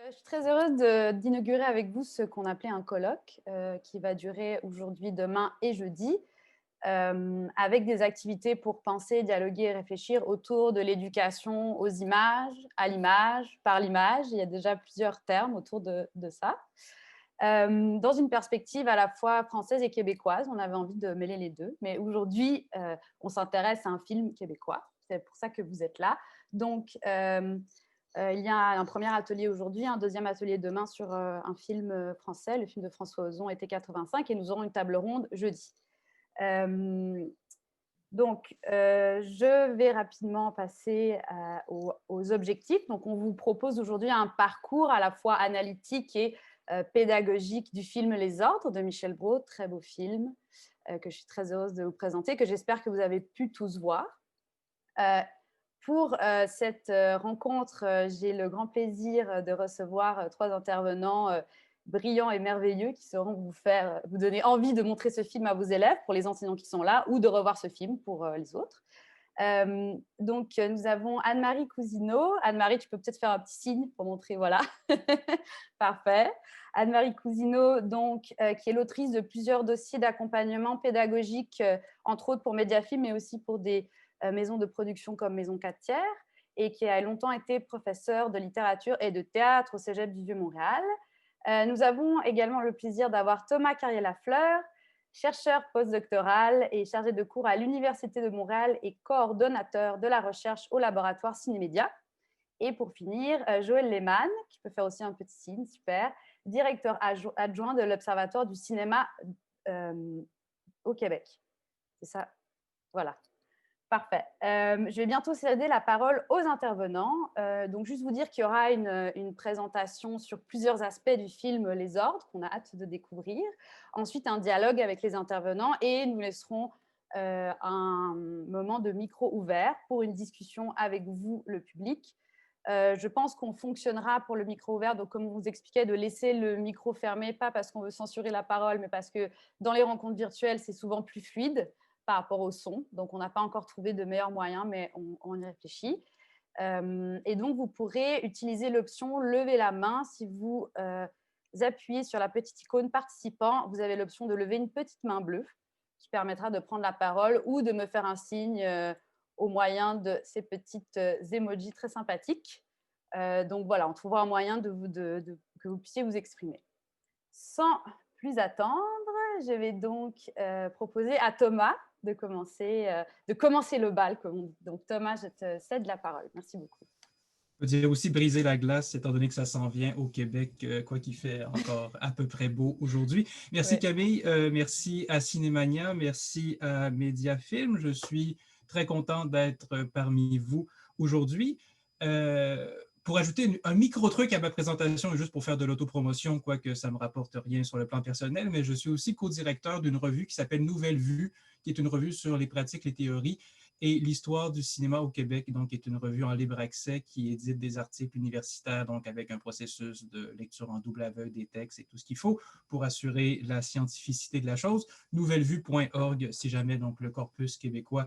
Je suis très heureuse d'inaugurer avec vous ce qu'on appelait un colloque qui va durer aujourd'hui, demain et jeudi, avec des activités pour penser, dialoguer et réfléchir autour de l'éducation aux images, à l'image, par l'image. Il y a déjà plusieurs termes autour de ça. Dans une perspective à la fois française et québécoise, on avait envie de mêler les deux. Mais aujourd'hui, on s'intéresse à un film québécois. C'est pour ça que vous êtes là. Donc, il y a un premier atelier aujourd'hui, un deuxième atelier demain sur un film français, le film de François Ozon, été 85, et nous aurons une table ronde jeudi. Je vais rapidement passer aux objectifs. Donc, on vous propose aujourd'hui un parcours à la fois analytique et pédagogique du film Les Ordres de Michel Brault, très beau film que je suis très heureuse de vous présenter, que j'espère que vous avez pu tous voir. Pour cette rencontre, j'ai le grand plaisir de recevoir trois intervenants brillants et merveilleux qui sauront vous donner envie de montrer ce film à vos élèves, pour les enseignants qui sont là, ou de revoir ce film pour les autres. Nous avons Anne-Marie Cousineau. Anne-Marie, tu peux peut-être faire un petit signe pour montrer, voilà. Parfait. Anne-Marie Cousineau, qui est l'autrice de plusieurs dossiers d'accompagnement pédagogique, entre autres pour Mediafilm, mais aussi pour des maisons de production comme Maison 4 et qui a longtemps été professeure de littérature et de théâtre au Cégep du Vieux-Montréal. Nous avons également le plaisir d'avoir Thomas Carrier-Lafleur, chercheur postdoctoral et chargé de cours à l'Université de Montréal et coordonnateur de la recherche au laboratoire Cinémédia. Et pour finir, Joël Lehmann, qui peut faire aussi un petit signe, super, directeur adjoint de l'Observatoire du cinéma au Québec. C'est ça, voilà. Parfait. Je vais bientôt céder la parole aux intervenants. Donc, juste vous dire qu'il y aura une présentation sur plusieurs aspects du film Les Ordres, qu'on a hâte de découvrir. Ensuite, un dialogue avec les intervenants et nous laisserons un moment de micro ouvert pour une discussion avec vous, le public. Je pense qu'on fonctionnera pour le micro ouvert, donc comme on vous expliquait, de laisser le micro fermé, pas parce qu'on veut censurer la parole, mais parce que dans les rencontres virtuelles, c'est souvent plus fluide par rapport au son. Donc, on n'a pas encore trouvé de meilleurs moyens, mais on y réfléchit. Et donc, vous pourrez utiliser l'option « Lever la main » si vous appuyez sur la petite icône « Participant ». Vous avez l'option de lever une petite main bleue qui permettra de prendre la parole ou de me faire un signe au moyen de ces petites emojis très sympathiques. Donc, voilà, on trouvera un moyen que vous puissiez vous exprimer. Sans plus attendre, je vais donc proposer à Thomas de commencer le bal, comme on dit. Donc Thomas, je te cède la parole. Merci beaucoup. Je veux dire aussi briser la glace, étant donné que ça s'en vient au Québec, quoi qu'il fait encore à peu près beau aujourd'hui. Merci Ouais. Camille, merci à Cinémania, merci à Mediafilm. Je suis très content d'être parmi vous aujourd'hui. Pour ajouter un micro-truc à ma présentation, juste pour faire de l'autopromotion, quoique ça ne me rapporte rien sur le plan personnel, mais je suis aussi co-directeur d'une revue qui s'appelle Nouvelle Vue, qui est une revue sur les pratiques, les théories et l'histoire du cinéma au Québec, donc, est une revue en libre accès qui édite des articles universitaires, donc avec un processus de lecture en double aveugle des textes et tout ce qu'il faut pour assurer la scientificité de la chose. Nouvellevue.org, si jamais donc le corpus québécois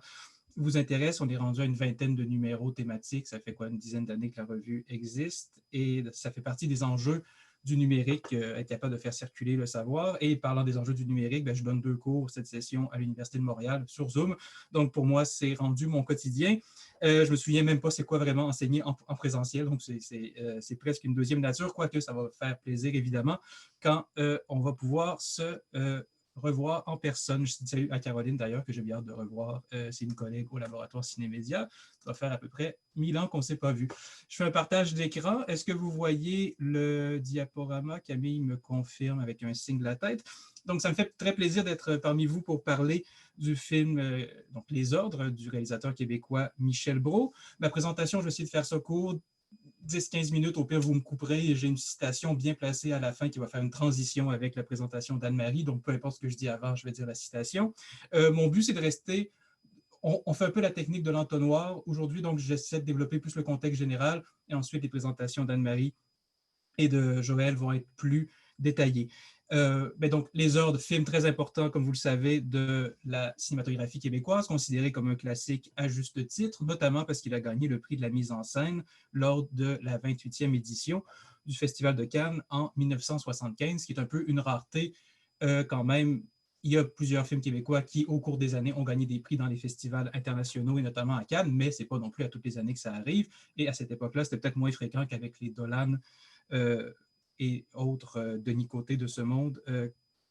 vous intéresse. On est rendu à une vingtaine de numéros thématiques. Ça fait quoi, une dizaine d'années que la revue existe et ça fait partie des enjeux du numérique, être capable de faire circuler le savoir. Et parlant des enjeux du numérique, je donne 2 cours cette session à l'Université de Montréal sur Zoom. Donc, pour moi, c'est rendu mon quotidien. Je me souviens même pas c'est quoi vraiment enseigner en présentiel. Donc, c'est presque une deuxième nature, quoique ça va faire plaisir, évidemment, quand on va pouvoir se revoir en personne. Je dis salut à Caroline, d'ailleurs, que j'ai bien hâte de revoir. C'est une collègue au laboratoire Cinémédia. Ça va faire à peu près 1000 ans qu'on ne s'est pas vu. Je fais un partage d'écran. Est-ce que vous voyez le diaporama? Camille me confirme avec un signe de la tête. Donc, ça me fait très plaisir d'être parmi vous pour parler du film donc Les Ordres du réalisateur québécois Michel Brault. Ma présentation, je vais essayer de faire ça court. 10-15 minutes, au pire, vous me couperez et j'ai une citation bien placée à la fin qui va faire une transition avec la présentation d'Anne-Marie. Donc, peu importe ce que je dis avant, je vais dire la citation. Mon but, c'est de rester... On fait un peu la technique de l'entonnoir aujourd'hui, donc j'essaie de développer plus le contexte général et ensuite les présentations d'Anne-Marie et de Joël vont être plus détaillées. Donc, Les Ordres, film très important, comme vous le savez, de la cinématographie québécoise, considéré comme un classique à juste titre, notamment parce qu'il a gagné le prix de la mise en scène lors de la 28e édition du Festival de Cannes en 1975, qui est un peu une rareté quand même. Il y a plusieurs films québécois qui, au cours des années, ont gagné des prix dans les festivals internationaux et notamment à Cannes, mais ce n'est pas non plus à toutes les années que ça arrive. Et à cette époque-là, c'était peut-être moins fréquent qu'avec les Dolan et autres Denis Côté de ce monde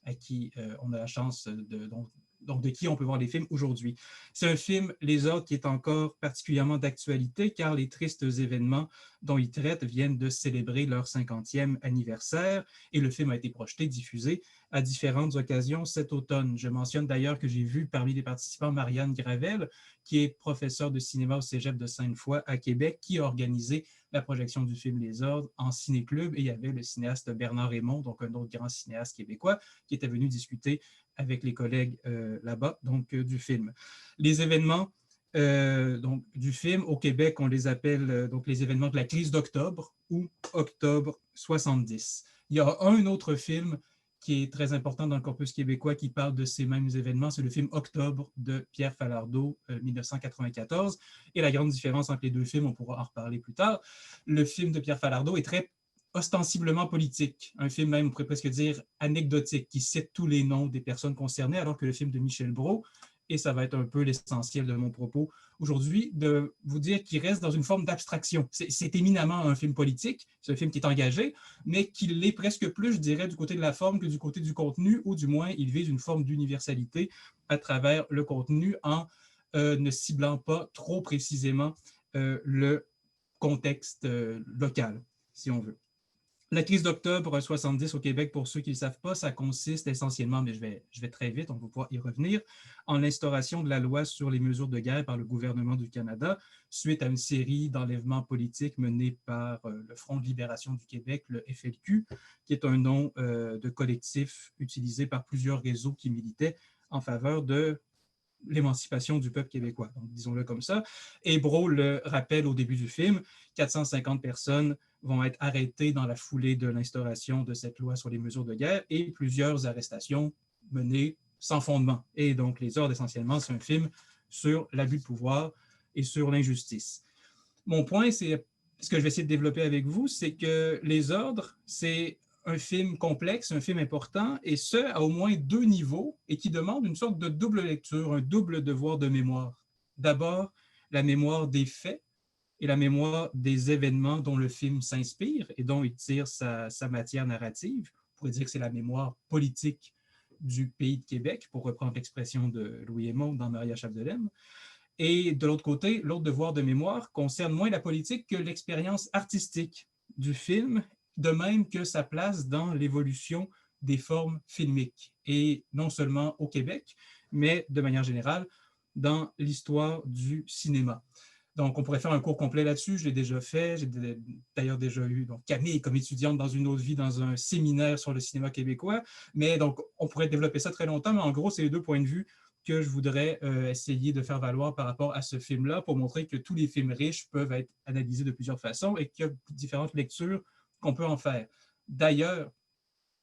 à qui on a la chance de qui on peut voir les films aujourd'hui. C'est un film, Les Ordres, qui est encore particulièrement d'actualité car les tristes événements dont il traite viennent de célébrer leur 50e anniversaire et le film a été projeté, diffusé à différentes occasions cet automne. Je mentionne d'ailleurs que j'ai vu parmi les participants Marianne Gravel, qui est professeure de cinéma au Cégep de Sainte-Foy à Québec, qui a organisé la projection du film Les Ordres en ciné-club. Et il y avait le cinéaste Bernard Raymond, donc un autre grand cinéaste québécois, qui était venu discuter avec les collègues là-bas, donc du film. Les événements donc, du film au Québec, on les appelle donc les événements de la crise d'octobre ou octobre 70. Il y a un autre film qui est très important dans le corpus québécois qui parle de ces mêmes événements, c'est le film Octobre de Pierre Falardeau, 1994. Et la grande différence entre les deux films, on pourra en reparler plus tard, le film de Pierre Falardeau est très ostensiblement politique, un film même, on pourrait presque dire anecdotique, qui cite tous les noms des personnes concernées, alors que le film de Michel Brault, et ça va être un peu l'essentiel de mon propos aujourd'hui, de vous dire qu'il reste dans une forme d'abstraction. C'est éminemment un film politique, c'est un film qui est engagé, mais qu'il l'est presque plus, je dirais, du côté de la forme que du côté du contenu, ou du moins, il vise une forme d'universalité à travers le contenu en ne ciblant pas trop précisément le contexte local, si on veut. La crise d'octobre 70 au Québec, pour ceux qui ne le savent pas, ça consiste essentiellement, mais je vais très vite, on va pouvoir y revenir, en l'instauration de la loi sur les mesures de guerre par le gouvernement du Canada, suite à une série d'enlèvements politiques menés par le Front de libération du Québec, le FLQ, qui est un nom de collectif utilisé par plusieurs réseaux qui militaient en faveur de l'émancipation du peuple québécois, donc disons-le comme ça. Et Brault le rappelle au début du film, 450 personnes vont être arrêtées dans la foulée de l'instauration de cette loi sur les mesures de guerre et plusieurs arrestations menées sans fondement. Et donc, Les Ordres, essentiellement, c'est un film sur l'abus de pouvoir et sur l'injustice. Mon point, c'est ce que je vais essayer de développer avec vous, c'est que Les Ordres, c'est un film complexe, un film important, et ce, à au moins deux niveaux, et qui demande une sorte de double lecture, un double devoir de mémoire. D'abord, la mémoire des faits et la mémoire des événements dont le film s'inspire et dont il tire sa matière narrative. On pourrait dire que c'est la mémoire politique du pays de Québec, pour reprendre l'expression de Louis Hémond dans Maria Chapdelaine. Et de l'autre côté, l'autre devoir de mémoire concerne moins la politique que l'expérience artistique du film, de même que sa place dans l'évolution des formes filmiques, et non seulement au Québec, mais de manière générale dans l'histoire du cinéma. Donc, on pourrait faire un cours complet là-dessus, je l'ai déjà fait, j'ai d'ailleurs déjà eu donc, Camille comme étudiante dans une autre vie dans un séminaire sur le cinéma québécois, mais donc on pourrait développer ça très longtemps, mais en gros, c'est les deux points de vue que je voudrais essayer de faire valoir par rapport à ce film-là pour montrer que tous les films riches peuvent être analysés de plusieurs façons et qu'il y a différentes lectures qu'on peut en faire. D'ailleurs,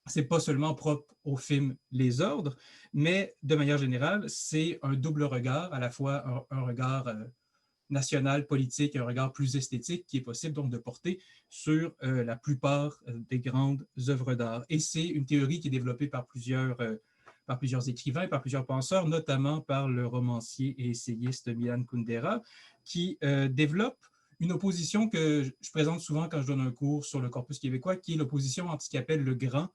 c'est pas seulement propre au film Les Ordres, mais de manière générale, c'est un double regard, à la fois un regard national, politique, un regard plus esthétique qui est possible donc de porter sur la plupart des grandes œuvres d'art. Et c'est une théorie qui est développée par plusieurs écrivains, par plusieurs penseurs, notamment par le romancier et essayiste Milan Kundera, qui développe une opposition que je présente souvent quand je donne un cours sur le corpus québécois, qui est l'opposition entre ce qu'il appelle le grand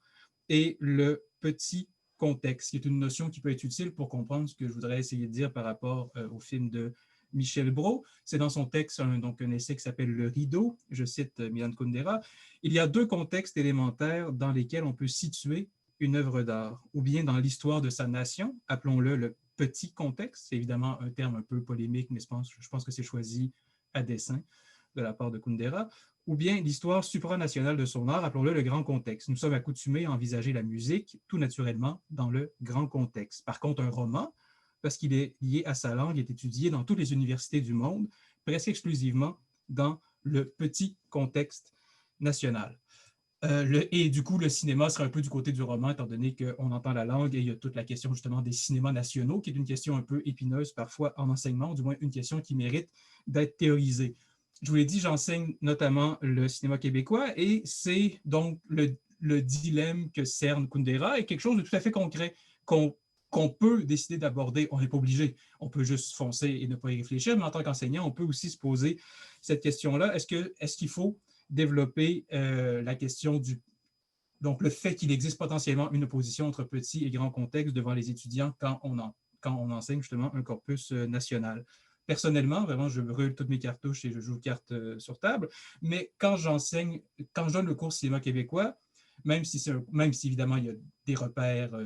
et le petit contexte, qui est une notion qui peut être utile pour comprendre ce que je voudrais essayer de dire par rapport au film de Michel Brault. C'est dans son texte donc un essai qui s'appelle Le Rideau, je cite Milan Kundera. Il y a deux contextes élémentaires dans lesquels on peut situer une œuvre d'art, ou bien dans l'histoire de sa nation, appelons-le le petit contexte, c'est évidemment un terme un peu polémique, mais je pense que c'est choisi à dessein de la part de Kundera, ou bien l'histoire supranationale de son art, appelons-le le grand contexte. Nous sommes accoutumés à envisager la musique tout naturellement dans le grand contexte. Par contre, un roman, parce qu'il est lié à sa langue, est étudié dans toutes les universités du monde, presque exclusivement dans le petit contexte national. Et du coup, le cinéma serait un peu du côté du roman, étant donné qu'on entend la langue et il y a toute la question justement des cinémas nationaux, qui est une question un peu épineuse parfois en enseignement, ou du moins une question qui mérite d'être théorisée. Je vous l'ai dit, j'enseigne notamment le cinéma québécois et c'est donc le dilemme que cerne Kundera est quelque chose de tout à fait concret qu'on peut décider d'aborder. On n'est pas obligé, on peut juste foncer et ne pas y réfléchir, mais en tant qu'enseignant, on peut aussi se poser cette question-là. Est-ce qu'il faut développer la question donc le fait qu'il existe potentiellement une opposition entre petit et grand contexte devant les étudiants quand on enseigne justement un corpus national. Personnellement, vraiment, je brûle toutes mes cartouches et je joue cartes sur table, mais quand je donne le cours cinéma québécois, même si évidemment il y a des repères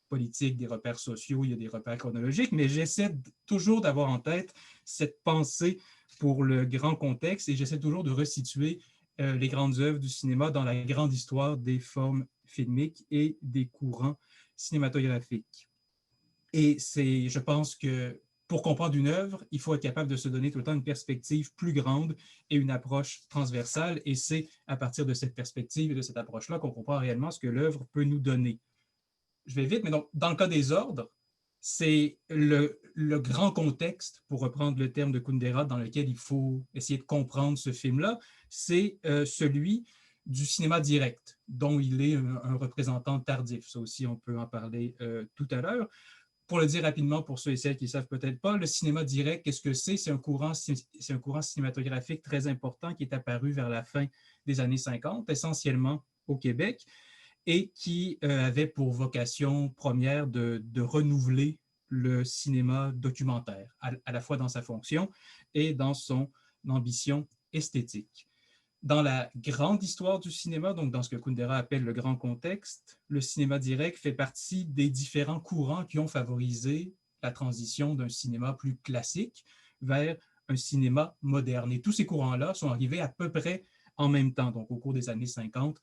politiques, des repères sociaux, il y a des repères chronologiques, mais j'essaie toujours d'avoir en tête cette pensée pour le grand contexte et j'essaie toujours de resituer les grandes œuvres du cinéma dans la grande histoire des formes filmiques et des courants cinématographiques. Et je pense que pour comprendre une œuvre, il faut être capable de se donner tout le temps une perspective plus grande et une approche transversale. Et c'est à partir de cette perspective et de cette approche-là qu'on comprend réellement ce que l'œuvre peut nous donner. Je vais vite, mais donc, dans le cas des ordres, c'est le grand contexte, pour reprendre le terme de Kundera, dans lequel il faut essayer de comprendre ce film-là, c'est celui du cinéma direct, dont il est un représentant tardif. Ça aussi, on peut en parler tout à l'heure. Pour le dire rapidement, pour ceux et celles qui ne savent peut-être pas, le cinéma direct, qu'est-ce que c'est? C'est un courant cinématographique très important qui est apparu vers la fin des années 50, essentiellement au Québec, et qui avait pour vocation première de renouveler le cinéma documentaire, à la fois dans sa fonction et dans son ambition esthétique. Dans la grande histoire du cinéma, donc dans ce que Kundera appelle le grand contexte, le cinéma direct fait partie des différents courants qui ont favorisé la transition d'un cinéma plus classique vers un cinéma moderne. Et tous ces courants-là sont arrivés à peu près en même temps, donc au cours des années 50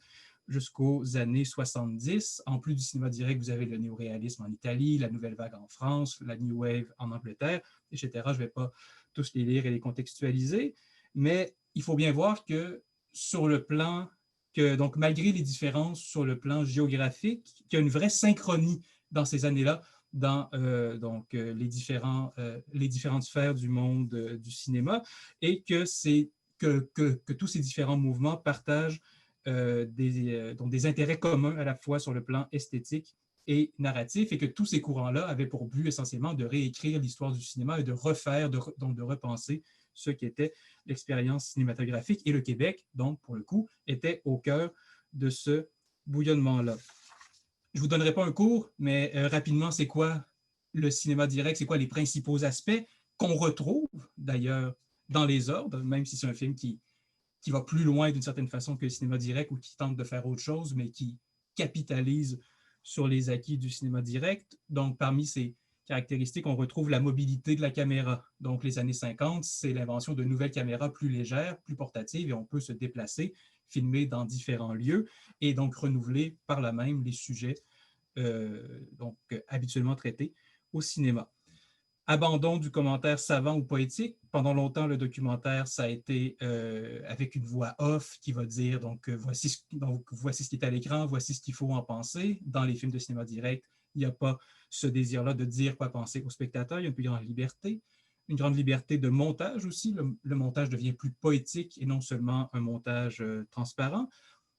jusqu'aux années 70. En plus du cinéma direct, vous avez le néoréalisme en Italie, la nouvelle vague en France, la New Wave en Angleterre, etc. Je ne vais pas tous les lire et les contextualiser, mais il faut bien voir que sur le plan, donc malgré les différences sur le plan géographique, qu'il y a une vraie synchronie dans ces années-là dans les différentes sphères du monde du cinéma et que tous ces différents mouvements partagent donc des intérêts communs à la fois sur le plan esthétique et narratif, et que tous ces courants-là avaient pour but essentiellement de réécrire l'histoire du cinéma et de refaire, donc de repenser ce qu'était l'expérience cinématographique. Et le Québec, donc, pour le coup, était au cœur de ce bouillonnement-là. Je ne vous donnerai pas un cours, mais rapidement, c'est quoi le cinéma direct? C'est quoi les principaux aspects qu'on retrouve, d'ailleurs, dans les ordres, même si c'est un film qui va plus loin d'une certaine façon que le cinéma direct ou qui tente de faire autre chose, mais qui capitalise sur les acquis du cinéma direct. Donc, parmi ces caractéristiques, on retrouve la mobilité de la caméra. Donc, les années 50, c'est l'invention de nouvelles caméras plus légères, plus portatives, et on peut se déplacer, filmer dans différents lieux, et donc renouveler par là même les sujets habituellement traités au cinéma. Abandon du commentaire savant ou poétique. Pendant longtemps, le documentaire, ça a été avec une voix off qui va dire voici ce qui est à l'écran, voici ce qu'il faut en penser. Dans les films de cinéma direct, il n'y a pas ce désir-là de dire quoi penser au spectateur. Il y a une plus grande liberté de montage aussi. Le montage devient plus poétique et non seulement un montage transparent.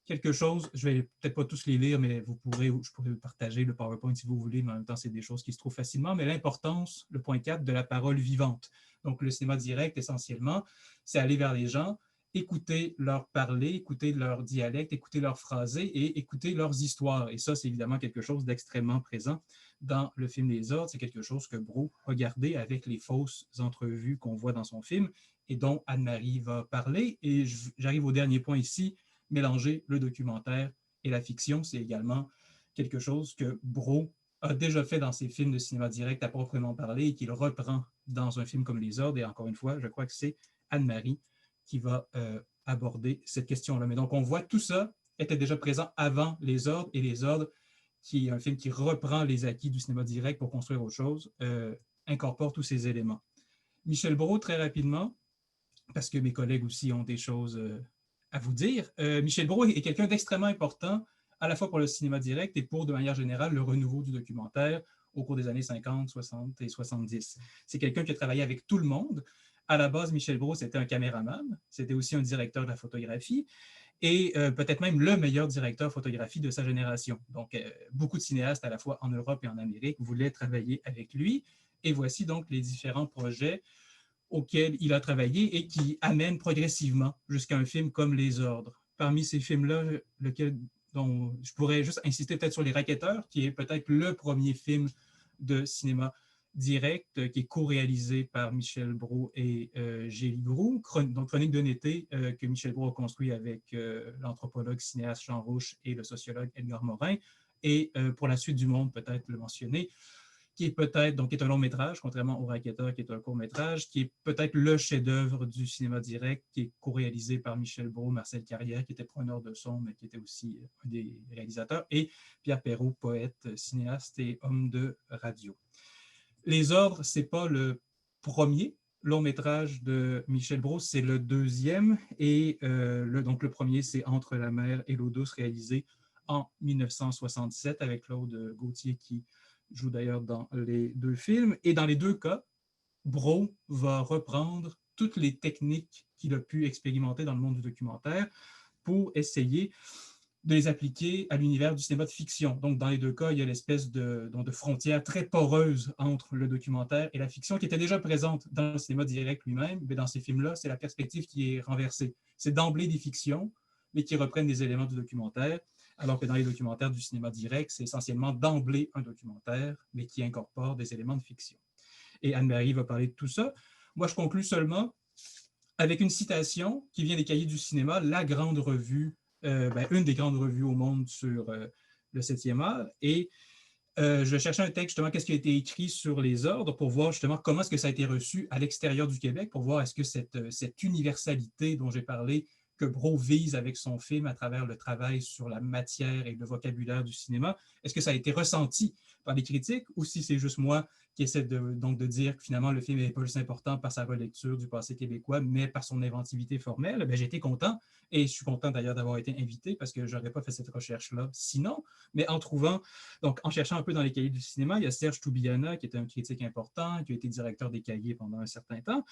Quelque chose, je ne vais peut-être pas tous les lire, mais je pourrais partager le PowerPoint si vous voulez, mais en même temps, c'est des choses qui se trouvent facilement. Mais l'importance, le point 4, de la parole vivante. Donc, le cinéma direct, essentiellement, c'est aller vers les gens, écouter leur parler, écouter leur dialecte, écouter leur phrasé et écouter leurs histoires. Et ça, c'est évidemment quelque chose d'extrêmement présent dans le film Les Ordres. C'est quelque chose que Brault a gardé avec les fausses entrevues qu'on voit dans son film et dont Anne-Marie va parler. Et j'arrive au dernier point ici. Mélanger le documentaire et la fiction, c'est également quelque chose que Brault a déjà fait dans ses films de cinéma direct à proprement parler et qu'il reprend dans un film comme Les Ordres. Et encore une fois, je crois que c'est Anne-Marie qui va aborder cette question-là. Mais donc, on voit tout ça était déjà présent avant Les Ordres, et Les Ordres, qui est un film qui reprend les acquis du cinéma direct pour construire autre chose, incorpore tous ces éléments. Michel Brault, très rapidement, parce que mes collègues aussi ont des choses à vous dire. Michel Brault est quelqu'un d'extrêmement important, à la fois pour le cinéma direct et pour, de manière générale, le renouveau du documentaire au cours des années 50, 60 et 70. C'est quelqu'un qui a travaillé avec tout le monde. À la base, Michel Brault, c'était un caméraman, c'était aussi un directeur de la photographie et peut-être même le meilleur directeur photographie de sa génération. Donc, beaucoup de cinéastes, à la fois en Europe et en Amérique, voulaient travailler avec lui. Et voici donc les différents projets auxquels il a travaillé et qui amènent progressivement jusqu'à un film comme Les Ordres. Parmi ces films-là, lequel dont je pourrais juste insister peut-être sur Les Racketteurs, qui est peut-être le premier film de cinéma direct, qui est co-réalisé par Michel Brault et Gély Groux, donc Chronique d'un été, que Michel Brault a construit avec l'anthropologue cinéaste Jean Rouch et le sociologue Edgar Morin. Et pour la suite du monde, peut-être le mentionner, qui est peut-être, donc qui est un long métrage, contrairement au Racketeur, qui est un court métrage, qui est peut-être le chef-d'œuvre du cinéma direct, qui est co-réalisé par Michel Brault, Marcel Carrière, qui était preneur de son, mais qui était aussi un des réalisateurs, et Pierre Perrault, poète, cinéaste et homme de radio. Les Ordres, c'est pas le premier long métrage de Michel Brault, c'est le deuxième, et donc le premier, c'est Entre la mer et l'eau douce, réalisé en 1967 avec Claude Gauthier qui joue d'ailleurs dans les deux films. Et dans les deux cas, Brault va reprendre toutes les techniques qu'il a pu expérimenter dans le monde du documentaire pour essayer de les appliquer à l'univers du cinéma de fiction. Donc, dans les deux cas, il y a l'espèce de frontière très poreuse entre le documentaire et la fiction qui était déjà présente dans le cinéma direct lui-même, mais dans ces films-là, c'est la perspective qui est renversée. C'est d'emblée des fictions, mais qui reprennent des éléments du documentaire, alors que dans les documentaires du cinéma direct, c'est essentiellement d'emblée un documentaire, mais qui incorpore des éléments de fiction. Et Anne-Marie va parler de tout ça. Moi, je conclus seulement avec une citation qui vient des Cahiers du cinéma, la grande revue, une des grandes revues au monde sur le 7e art. Et je cherchais un texte, justement, qu'est-ce qui a été écrit sur les ordres pour voir justement comment est-ce que ça a été reçu à l'extérieur du Québec, pour voir est-ce que cette universalité dont j'ai parlé, que Brault vise avec son film à travers le travail sur la matière et le vocabulaire du cinéma, est-ce que ça a été ressenti par les critiques ou si c'est juste moi qui essaie donc de dire que finalement le film n'est pas juste important par sa relecture du passé québécois, mais par son inventivité formelle, j'ai été content et je suis content d'ailleurs d'avoir été invité parce que je n'aurais pas fait cette recherche-là sinon, mais en trouvant, donc en cherchant un peu dans les cahiers du cinéma, il y a Serge Toubiana qui est un critique important, qui a été directeur des cahiers pendant un certain temps,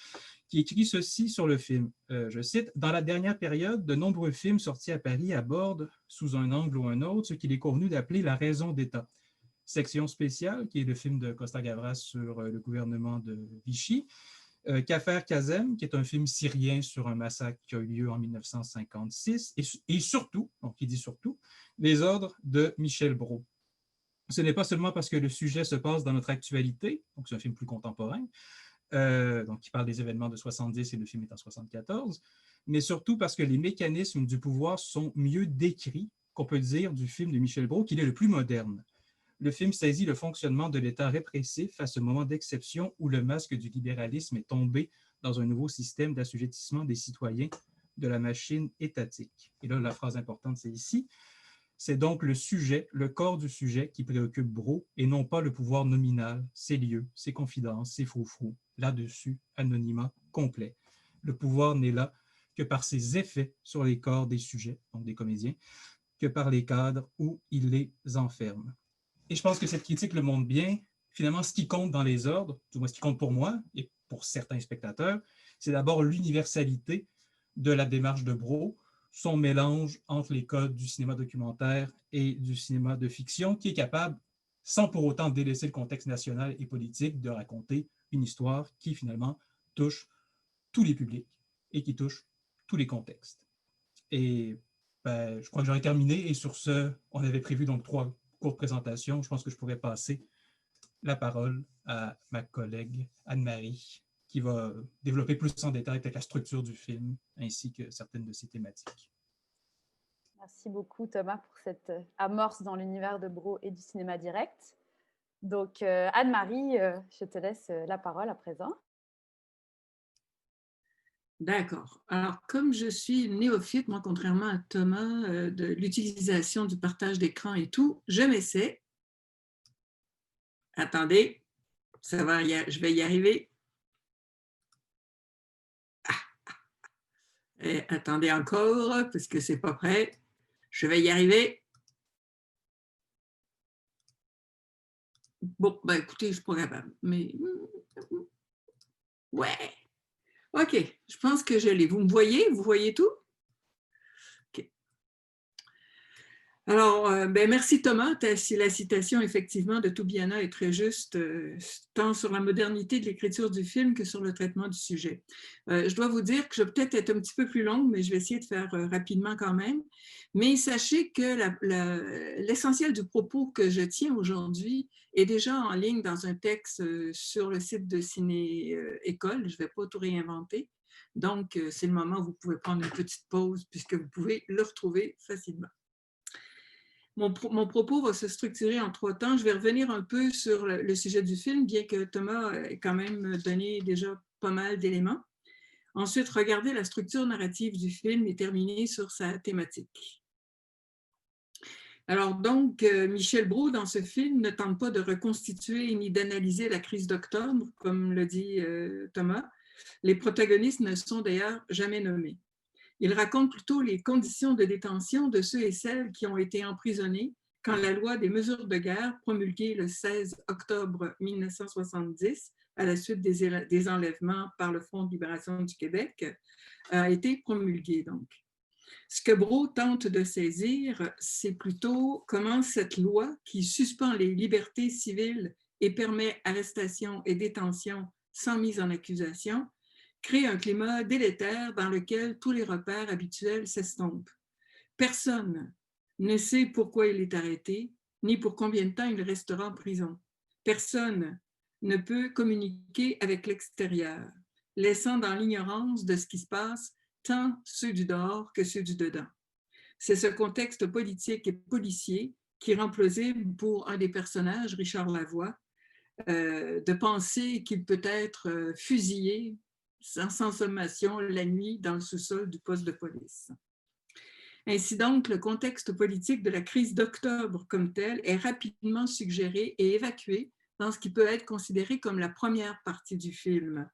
qui écrit ceci sur le film. Je cite, « Dans la dernière période, de nombreux films sortis à Paris abordent, sous un angle ou un autre, ce qu'il est convenu d'appeler la raison d'État. Section spéciale, qui est le film de Costa Gavras sur le gouvernement de Vichy. Kaffer Kazem, qui est un film syrien sur un massacre qui a eu lieu en 1956. Et surtout, donc il dit surtout, Les ordres de Michel Brault. Ce n'est pas seulement parce que le sujet se passe dans notre actualité, donc c'est un film plus contemporain, donc qui parle des événements de 70 et le film est en 74, mais surtout parce que les mécanismes du pouvoir sont mieux décrits qu'on peut dire du film de Michel Brault qu'il est le plus moderne. Le film saisit le fonctionnement de l'État répressif à ce moment d'exception où le masque du libéralisme est tombé dans un nouveau système d'assujettissement des citoyens de la machine étatique. Et là, la phrase importante, c'est ici. C'est donc le sujet, le corps du sujet qui préoccupe Brault et non pas le pouvoir nominal, ses lieux, ses confidences, ses froufrous. Là-dessus, anonymat complet. Le pouvoir n'est là que par ses effets sur les corps des sujets, donc des comédiens, que par les cadres où il les enferme. Et je pense que cette critique le montre bien. Finalement, ce qui compte dans les ordres, du moins ce qui compte pour moi et pour certains spectateurs, c'est d'abord l'universalité de la démarche de Brault, son mélange entre les codes du cinéma documentaire et du cinéma de fiction, qui est capable, sans pour autant délaisser le contexte national et politique, de raconter une histoire qui finalement touche tous les publics et qui touche tous les contextes. Et je crois que j'aurais terminé. Et sur ce, on avait prévu donc 3 courtes présentations. Je pense que je pourrais passer la parole à ma collègue Anne-Marie, qui va développer plus en détail peut-être la structure du film, ainsi que certaines de ses thématiques. Merci beaucoup Thomas pour cette amorce dans l'univers de Brault et du cinéma direct. Donc Anne-Marie, je te laisse la parole à présent. D'accord. Alors, comme je suis néophyte, moi, contrairement à Thomas, de l'utilisation du partage d'écran et tout, je m'essaie. Attendez, ça va, je vais y arriver. Et attendez encore, parce que c'est pas prêt. Je vais y arriver. Bon, ben écoutez, je suis pas capable. Mais ouais. OK, je pense que je l'ai. Vous me voyez? Vous voyez tout? OK. Alors, ben, merci Thomas. La citation, effectivement, de Toubiana est très juste, tant sur la modernité de l'écriture du film que sur le traitement du sujet. Je dois vous dire que je vais peut-être être un petit peu plus longue, mais je vais essayer de faire rapidement quand même. Mais sachez que l'essentiel du propos que je tiens aujourd'hui est déjà en ligne dans un texte sur le site de Ciné École. Je ne vais pas tout réinventer. Donc, c'est le moment où vous pouvez prendre une petite pause puisque vous pouvez le retrouver facilement. Mon propos va se structurer en 3 temps. Je vais revenir un peu sur le sujet du film, bien que Thomas ait quand même donné déjà pas mal d'éléments. Ensuite, regarder la structure narrative du film et terminer sur sa thématique. Alors donc, Michel Brault, dans ce film, ne tente pas de reconstituer ni d'analyser la crise d'octobre, comme le dit Thomas. Les protagonistes ne sont d'ailleurs jamais nommés. Il raconte plutôt les conditions de détention de ceux et celles qui ont été emprisonnés quand la loi des mesures de guerre, promulguée le 16 octobre 1970, à la suite des enlèvements par le Front de libération du Québec, a été promulguée. Donc. Ce que Brault tente de saisir, c'est plutôt comment cette loi qui suspend les libertés civiles et permet arrestation et détention sans mise en accusation, crée un climat délétère dans lequel tous les repères habituels s'estompent. Personne ne sait pourquoi il est arrêté, ni pour combien de temps il restera en prison. Personne ne peut communiquer avec l'extérieur, laissant dans l'ignorance de ce qui se passe tant ceux du dehors que ceux du dedans. C'est ce contexte politique et policier qui rend plausible pour un des personnages, Richard Lavoie, de penser qu'il peut être fusillé sans sommation la nuit dans le sous-sol du poste de police. Ainsi donc, le contexte politique de la crise d'octobre comme tel est rapidement suggéré et évacué dans ce qui peut être considéré comme la première partie du film.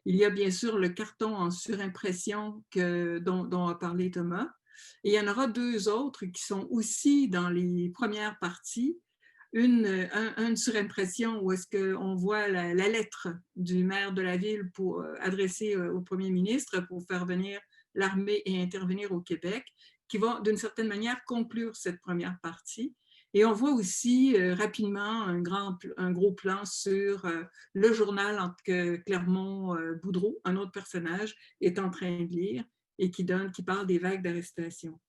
Il y a bien sûr le carton en surimpression dont a parlé Thomas, et il y en aura 2 autres qui sont aussi dans les premières parties. Une surimpression où est-ce qu'on voit la lettre du maire de la ville adressée au premier ministre pour faire venir l'armée et intervenir au Québec, qui va d'une certaine manière conclure cette première partie. Et on voit aussi rapidement un gros plan sur le journal que Clermont Boudreau, un autre personnage, est en train de lire et qui parle des vagues d'arrestation.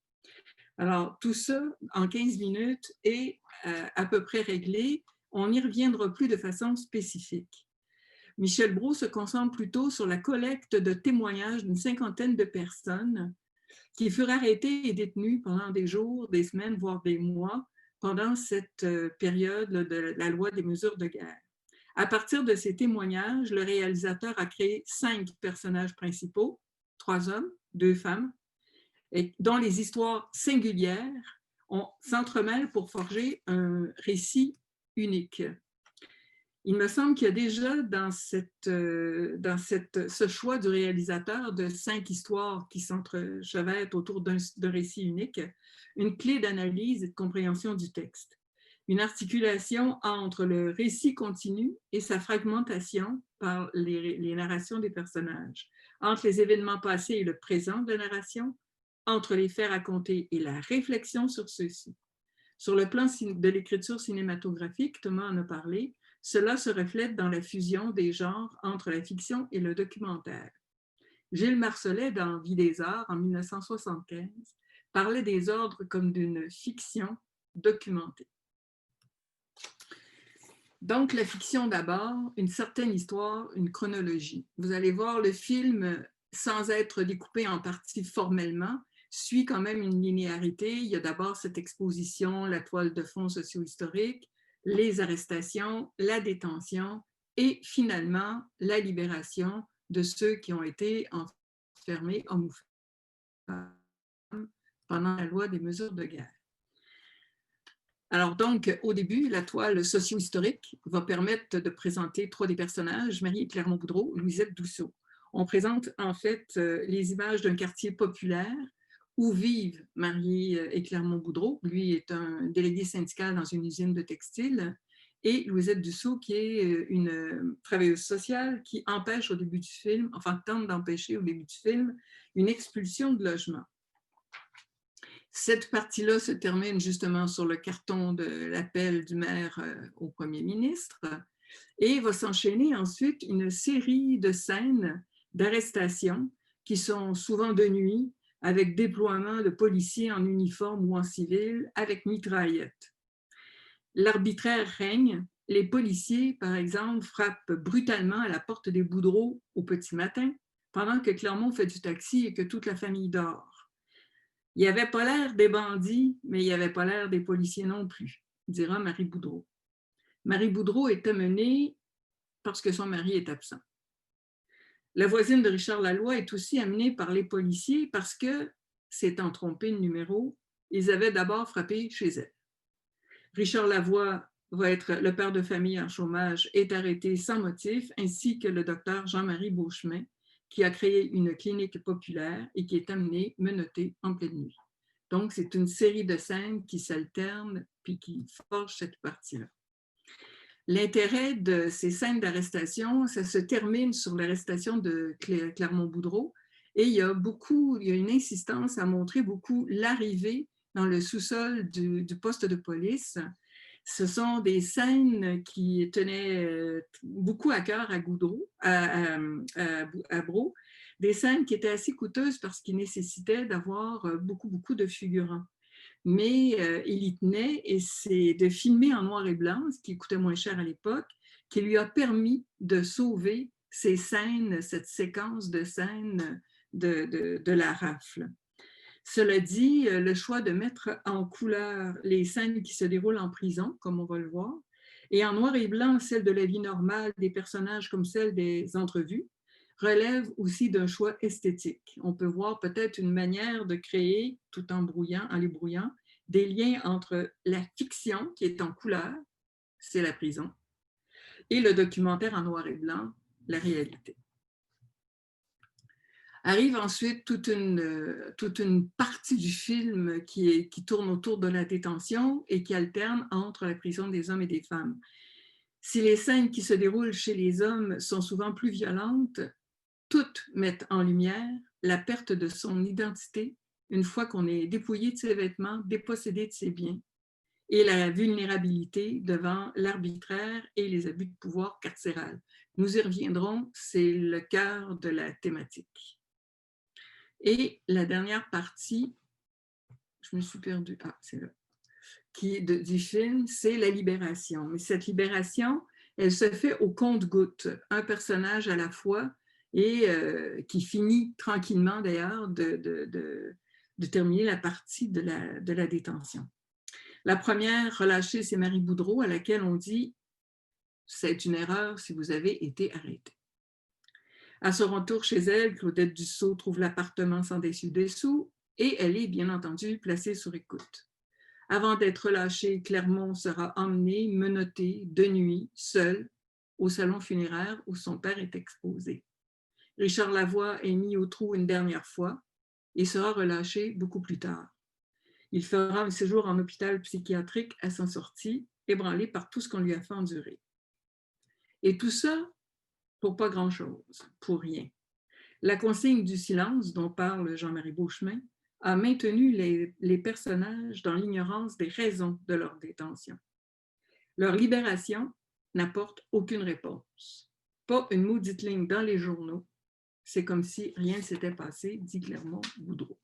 Alors, tout ça, en 15 minutes, est à peu près réglé. On n'y reviendra plus de façon spécifique. Michel Brault se concentre plutôt sur la collecte de témoignages d'une 50aine de personnes qui furent arrêtées et détenues pendant des jours, des semaines, voire des mois, pendant cette période de la loi des mesures de guerre. À partir de ces témoignages, le réalisateur a créé 5 personnages principaux, 3 hommes, 2 femmes, et dont les histoires singulières s'entremêlent pour forger un récit unique. Il me semble qu'il y a déjà dans ce choix du réalisateur de 5 histoires qui s'entrechevêtrent autour d'un récit unique, une clé d'analyse et de compréhension du texte. Une articulation entre le récit continu et sa fragmentation par les narrations des personnages, entre les événements passés et le présent de la narration, entre les faits racontés et la réflexion sur ceux-ci. Sur le plan de l'écriture cinématographique, Thomas en a parlé, cela se reflète dans la fusion des genres entre la fiction et le documentaire. Gilles Marcellet, dans Vie des arts, en 1975, parlait des ordres comme d'une fiction documentée. Donc, la fiction d'abord, une certaine histoire, une chronologie. Vous allez voir, le film, sans être découpé en parties formellement, suit quand même une linéarité. Il y a d'abord cette exposition, la toile de fond socio-historique, les arrestations, la détention et finalement la libération de ceux qui ont été enfermés, hommes ou femmes, pendant la loi des mesures de guerre. Alors donc, au début, la toile socio-historique va permettre de présenter 3 des personnages, Marie Clermont Boudreau, Louisette Dussault. On présente en fait les images d'un quartier populaire où vivent Marie et Clermont Boudreau. Lui est un délégué syndical dans une usine de textile, et Louisette Dussault, qui est une travailleuse sociale qui empêche au début du film, enfin tente d'empêcher au début du film, une expulsion de logement. Cette partie-là se termine justement sur le carton de l'appel du maire au premier ministre, et va s'enchaîner ensuite une série de scènes d'arrestation qui sont souvent de nuit, avec déploiement de policiers en uniforme ou en civil, avec mitraillettes. L'arbitraire règne. Les policiers, par exemple, frappent brutalement à la porte des Boudreaux au petit matin, pendant que Clermont fait du taxi et que toute la famille dort. Il n'y avait pas l'air des bandits, mais il n'y avait pas l'air des policiers non plus, dira Marie Boudreau. Marie Boudreau est amenée parce que son mari est absent. La voisine de Richard Laloy est aussi amenée par les policiers parce que, s'étant trompé de numéro, ils avaient d'abord frappé chez elle. Richard Lavoie va être le père de famille en chômage, est arrêté sans motif, ainsi que le docteur Jean-Marie Beauchemin, qui a créé une clinique populaire et qui est amené menotté en pleine nuit. Donc, c'est une série de scènes qui s'alternent puis qui forgent cette partie-là. L'intérêt de ces scènes d'arrestation, ça se termine sur l'arrestation de Clermont Boudreau, et il y a une insistance à montrer beaucoup l'arrivée dans le sous-sol du poste de police. Ce sont des scènes qui tenaient beaucoup à cœur à Brault, des scènes qui étaient assez coûteuses parce qu'ils nécessitaient d'avoir beaucoup de figurants. Mais il y tenait, et c'est de filmer en noir et blanc, ce qui coûtait moins cher à l'époque, qui lui a permis de sauver ces scènes, cette séquence de scènes de la rafle. Cela dit, le choix de mettre en couleur les scènes qui se déroulent en prison, comme on va le voir, et en noir et blanc celles de la vie normale des personnages comme celles des entrevues, relève aussi d'un choix esthétique. On peut voir peut-être une manière de créer, tout en les brouillant, des liens entre la fiction qui est en couleur, c'est la prison, et le documentaire en noir et blanc, la réalité. Arrive ensuite toute une partie du film qui tourne autour de la détention et qui alterne entre la prison des hommes et des femmes. Si les scènes qui se déroulent chez les hommes sont souvent plus violentes, toutes mettent en lumière la perte de son identité une fois qu'on est dépouillé de ses vêtements, dépossédé de ses biens, et la vulnérabilité devant l'arbitraire et les abus de pouvoir carcéral. Nous y reviendrons, c'est le cœur de la thématique. Et la dernière partie, je me suis perdue, c'est là, du film, c'est la libération. Mais cette libération, elle se fait au compte-gouttes, un personnage à la fois, et qui finit tranquillement d'ailleurs de terminer la partie de la détention. La première relâchée, c'est Marie Boudreau, à laquelle on dit « c'est une erreur si vous avez été arrêté ». À son retour chez elle, Claudette Dussault trouve l'appartement sans dessus-dessous et elle est bien entendu placée sur écoute. Avant d'être relâchée, Clermont sera emmenée, menottée, de nuit, seule, au salon funéraire où son père est exposé. Richard Lavoie est mis au trou une dernière fois et sera relâché beaucoup plus tard. Il fera un séjour en hôpital psychiatrique à sa sortie, ébranlé par tout ce qu'on lui a fait endurer. Et tout ça pour pas grand-chose, pour rien. La consigne du silence dont parle Jean-Marie Beauchemin a maintenu les personnages dans l'ignorance des raisons de leur détention. Leur libération n'apporte aucune réponse. Pas une maudite ligne dans les journaux. C'est comme si rien ne s'était passé, dit Clermont Boudreau.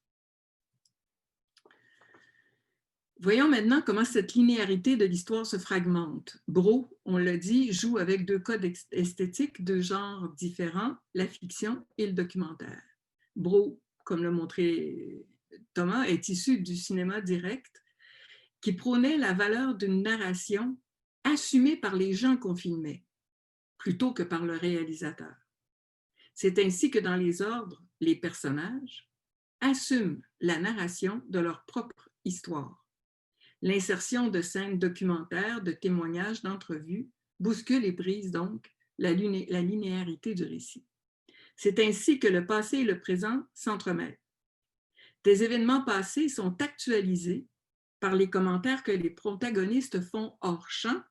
Voyons maintenant comment cette linéarité de l'histoire se fragmente. Brault, on l'a dit, joue avec deux codes esthétiques de genres différents, la fiction et le documentaire. Brault, comme l'a montré Thomas, est issu du cinéma direct qui prônait la valeur d'une narration assumée par les gens qu'on filmait, plutôt que par le réalisateur. C'est ainsi que dans Les Ordres, les personnages assument la narration de leur propre histoire. L'insertion de scènes documentaires, de témoignages, d'entrevues bouscule et brise donc la linéarité du récit. C'est ainsi que le passé et le présent s'entremêlent. Des événements passés sont actualisés par les commentaires que les protagonistes font hors champ,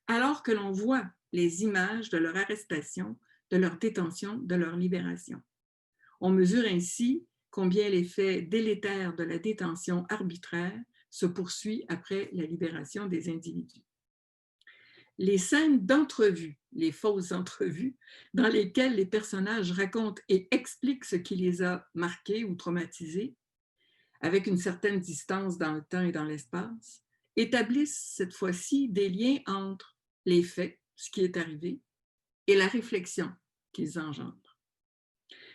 alors que l'on voit les images de leur arrestation, de leur détention, de leur libération. On mesure ainsi combien l'effet délétère de la détention arbitraire se poursuit après la libération des individus. Les scènes d'entrevue, les fausses entrevues, dans lesquelles les personnages racontent et expliquent ce qui les a marqués ou traumatisés, avec une certaine distance dans le temps et dans l'espace, établissent cette fois-ci des liens entre les faits, ce qui est arrivé, et la réflexion qu'ils engendrent.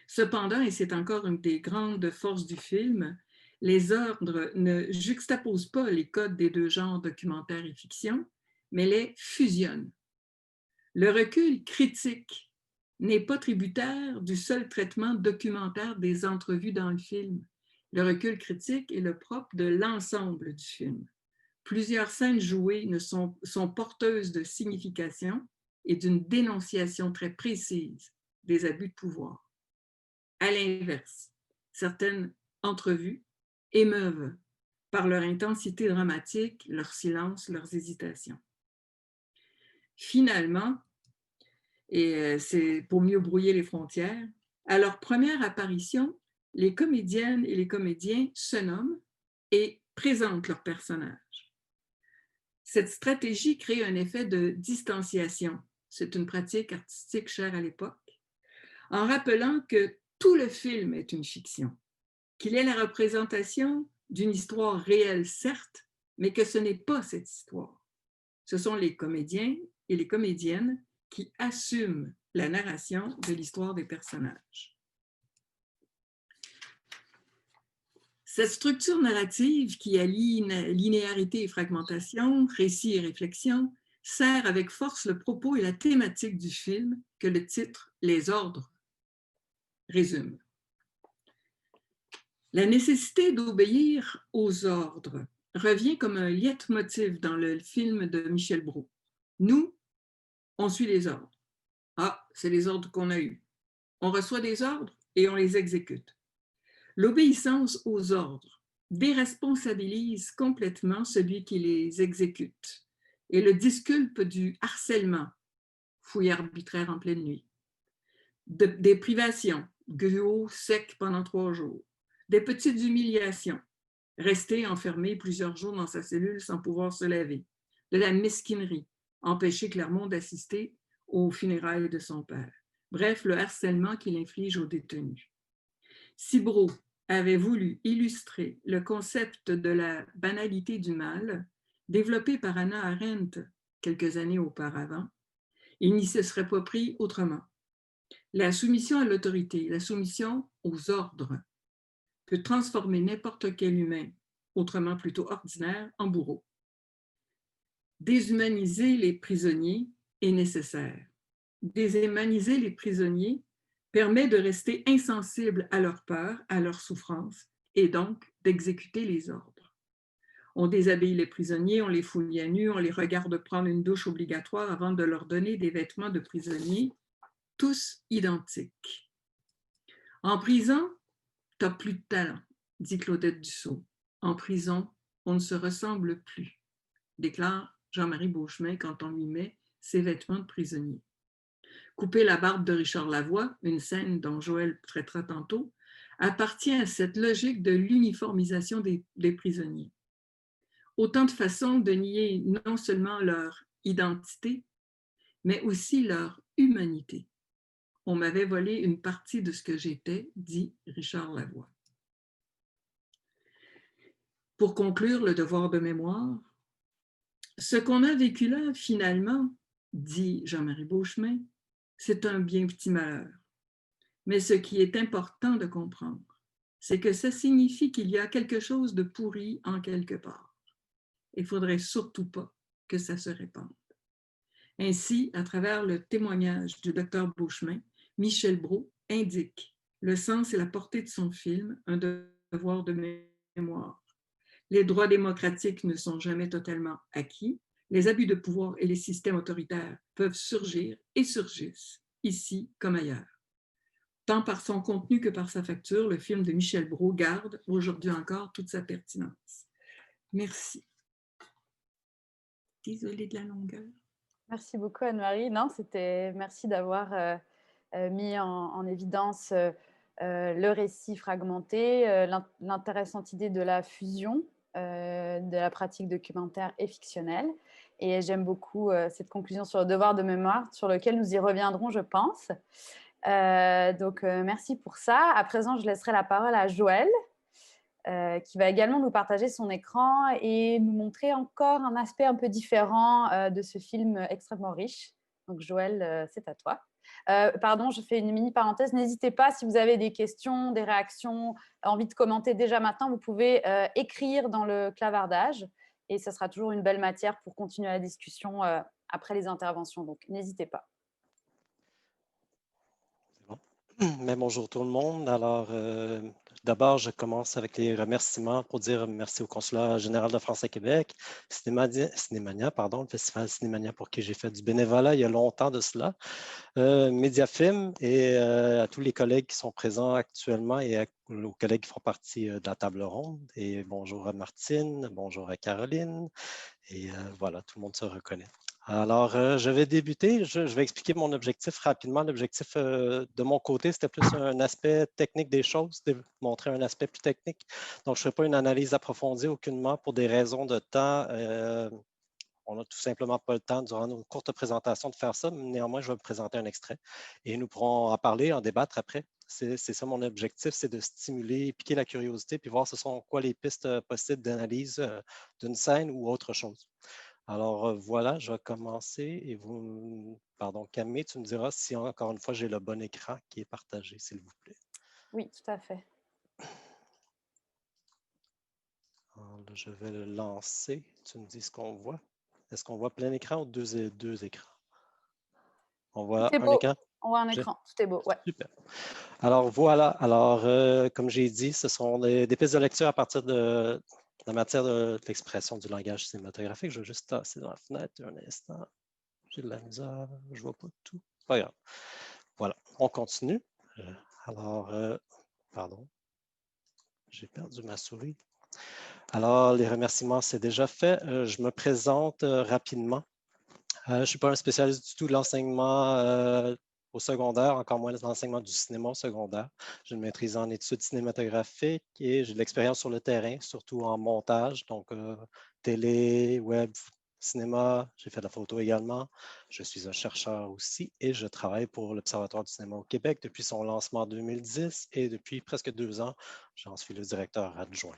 Cependant, et c'est encore une des grandes forces du film, les ordres ne juxtaposent pas les codes des deux genres documentaire et fiction, mais les fusionnent. Le recul critique n'est pas tributaire du seul traitement documentaire des entrevues dans le film. Le recul critique est le propre de l'ensemble du film. Plusieurs scènes jouées sont porteuses de signification et d'une dénonciation très précise des abus de pouvoir. À l'inverse, certaines entrevues émeuvent par leur intensité dramatique, leur silence, leurs hésitations. Finalement, et c'est pour mieux brouiller les frontières, à leur première apparition, les comédiennes et les comédiens se nomment et présentent leurs personnages. Cette stratégie crée un effet de distanciation. C'est une pratique artistique chère à l'époque, en rappelant que tout le film est une fiction, qu'il est la représentation d'une histoire réelle, certes, mais que ce n'est pas cette histoire. Ce sont les comédiens et les comédiennes qui assument la narration de l'histoire des personnages. Cette structure narrative qui allie linéarité et fragmentation, récit et réflexion, sert avec force le propos et la thématique du film que le titre « Les ordres » résume. La nécessité d'obéir aux ordres revient comme un leitmotiv dans le film de Michel Brault. Nous, on suit les ordres. Ah, c'est les ordres qu'on a eus. On reçoit des ordres et on les exécute. L'obéissance aux ordres déresponsabilise complètement celui qui les exécute et le disculpe du harcèlement, fouille arbitraire en pleine nuit, des privations, gruau sec pendant 3 jours, des petites humiliations, rester enfermé plusieurs jours dans sa cellule sans pouvoir se laver, de la mesquinerie, empêcher Clermont d'assister aux funérailles de son père. Bref, le harcèlement qu'il inflige aux détenus. Si Brault avait voulu illustrer le concept de la banalité du mal, développé par Hannah Arendt quelques années auparavant, il n'y se serait pas pris autrement. La soumission à l'autorité, la soumission aux ordres, peut transformer n'importe quel humain, autrement plutôt ordinaire, en bourreau. Déshumaniser les prisonniers est nécessaire. Déshumaniser les prisonniers permet de rester insensible à leur peur, à leur souffrance, et donc d'exécuter les ordres. On déshabille les prisonniers, on les fouille à nu, on les regarde prendre une douche obligatoire avant de leur donner des vêtements de prisonniers, tous identiques. En prison, t'as plus de talent, dit Claudette Dussault. En prison, on ne se ressemble plus, déclare Jean-Marie Beauchemin quand on lui met ses vêtements de prisonnier. Couper la barbe de Richard Lavoie, une scène dont Joël traitera tantôt, appartient à cette logique de l'uniformisation des prisonniers. Autant de façons de nier non seulement leur identité, mais aussi leur humanité. On m'avait volé une partie de ce que j'étais, dit Richard Lavoie. Pour conclure le devoir de mémoire, ce qu'on a vécu là, finalement, dit Jean-Marie Beauchemin, c'est un bien petit malheur. Mais ce qui est important de comprendre, c'est que ça signifie qu'il y a quelque chose de pourri en quelque part. Il ne faudrait surtout pas que ça se répande. Ainsi, à travers le témoignage du docteur Beauchemin, Michel Brault indique le sens et la portée de son film, Un devoir de mémoire. Les droits démocratiques ne sont jamais totalement acquis. Les abus de pouvoir et les systèmes autoritaires peuvent surgir et surgissent, ici comme ailleurs. Tant par son contenu que par sa facture, le film de Michel Brault garde aujourd'hui encore toute sa pertinence. Merci. Désolée de la longueur. Merci beaucoup, Anne-Marie. Non, merci d'avoir mis en évidence le récit fragmenté, l'intéressante idée de la fusion de la pratique documentaire et fictionnelle. Et j'aime beaucoup cette conclusion sur le devoir de mémoire, sur lequel nous y reviendrons, je pense. Donc, merci pour ça. À présent, je laisserai la parole à Joël, qui va également nous partager son écran et nous montrer encore un aspect un peu différent de ce film extrêmement riche. Donc, Joël, c'est à toi. Pardon, je fais une mini parenthèse. N'hésitez pas, si vous avez des questions, des réactions, envie de commenter déjà maintenant, vous pouvez écrire dans le clavardage et ça sera toujours une belle matière pour continuer la discussion après les interventions. Donc, n'hésitez pas. Mais bonjour tout le monde. Alors, d'abord, je commence avec les remerciements pour dire merci au Consulat général de France à Québec, Cinémania, pardon, le Festival Cinémania pour qui j'ai fait du bénévolat il y a longtemps de cela, Mediafilm et à tous les collègues qui sont présents actuellement et aux collègues qui font partie de la table ronde. Et bonjour à Martine, bonjour à Caroline. Et voilà, tout le monde se reconnaît. Alors, je vais débuter. Je vais expliquer mon objectif rapidement. L'objectif de mon côté, c'était plus un aspect technique des choses, de montrer un aspect plus technique. Donc, je ne ferai pas une analyse approfondie aucunement pour des raisons de temps. On n'a tout simplement pas le temps durant nos courtes présentations de faire ça. Néanmoins, je vais vous présenter un extrait et nous pourrons en parler, en débattre après. C'est ça mon objectif, c'est de stimuler, piquer la curiosité, puis voir ce sont quoi les pistes possibles d'analyse d'une scène ou autre chose. Alors voilà, je vais commencer et vous, pardon, Camille, tu me diras si encore une fois j'ai le bon écran qui est partagé, s'il vous plaît. Oui, tout à fait. Alors, là, je vais le lancer. Tu me dis ce qu'on voit. Est-ce qu'on voit plein écran ou deux écrans? On voit Tout est un beau. écran? On voit un écran. Tout est beau, ouais. Super. Alors voilà, alors comme j'ai dit, ce sont des pistes de lecture à partir de la matière de l'expression du langage cinématographique. Je vais juste tasser dans la fenêtre un instant. J'ai de la misère, je ne vois pas tout. Pas grave. Voilà, on continue. Alors, pardon, j'ai perdu ma souris. Alors, les remerciements, c'est déjà fait. Je me présente rapidement. Je ne suis pas un spécialiste du tout de l'enseignement au secondaire, encore moins de l'enseignement du cinéma au secondaire. J'ai une maîtrise en études cinématographiques et j'ai de l'expérience sur le terrain, surtout en montage, donc télé, web, cinéma. J'ai fait de la photo également. Je suis un chercheur aussi et je travaille pour l'Observatoire du cinéma au Québec depuis son lancement en 2010 et depuis presque 2 ans, j'en suis le directeur adjoint.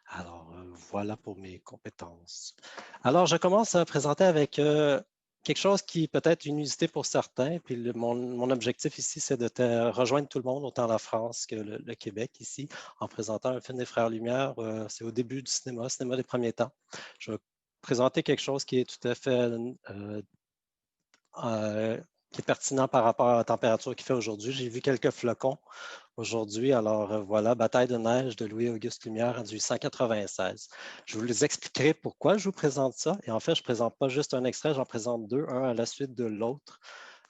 Alors, voilà pour mes compétences. Alors, je commence à présenter avec quelque chose qui peut être une unité pour certains. Puis mon objectif ici, c'est de rejoindre tout le monde, autant la France que le Québec ici, en présentant un film des Frères Lumière. C'est au début du cinéma des premiers temps. Je vais présenter quelque chose qui est tout à fait qui est pertinent par rapport à la température qu'il fait aujourd'hui. J'ai vu quelques flocons aujourd'hui. Alors voilà, Bataille de neige de Louis-Auguste Lumière en 1896. Je vous expliquerai pourquoi je vous présente ça. Et en fait, je ne présente pas juste un extrait, j'en présente deux, un à la suite de l'autre.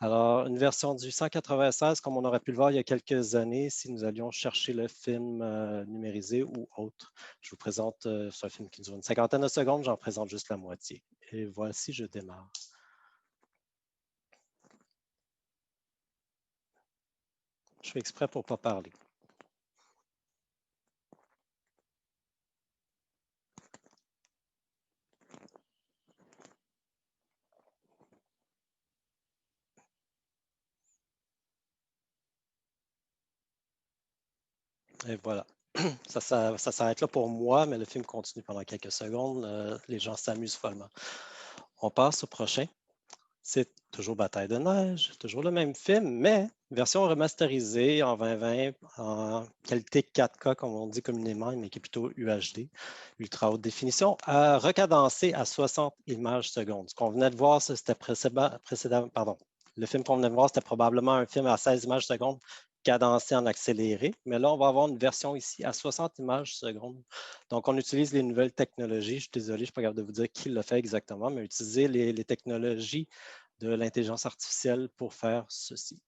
Alors, une version de 1896, comme on aurait pu le voir il y a quelques années, si nous allions chercher le film numérisé ou autre. Je vous présente, c'est un film qui dure une cinquantaine de secondes, j'en présente juste la moitié. Et voici, je démarre. Je fais exprès pour ne pas parler. Et voilà. Ça s'arrête là pour moi, mais le film continue pendant quelques secondes. Les gens s'amusent follement. On passe au prochain. C'est toujours Bataille de neige, toujours le même film, mais version remasterisée en 2020, en qualité 4K, comme on dit communément, mais qui est plutôt UHD, ultra haute définition, recadencé à 60 images secondes. Ce qu'on venait de voir, c'était pardon. Le film qu'on venait de voir, c'était probablement un film à 16 images secondes cadencé en accéléré, mais là, on va avoir une version ici à 60 images secondes. Donc, on utilise les nouvelles technologies. Je suis désolé, je ne suis pas capable de vous dire qui le fait exactement, mais utiliser les technologies de l'intelligence artificielle pour faire ceci.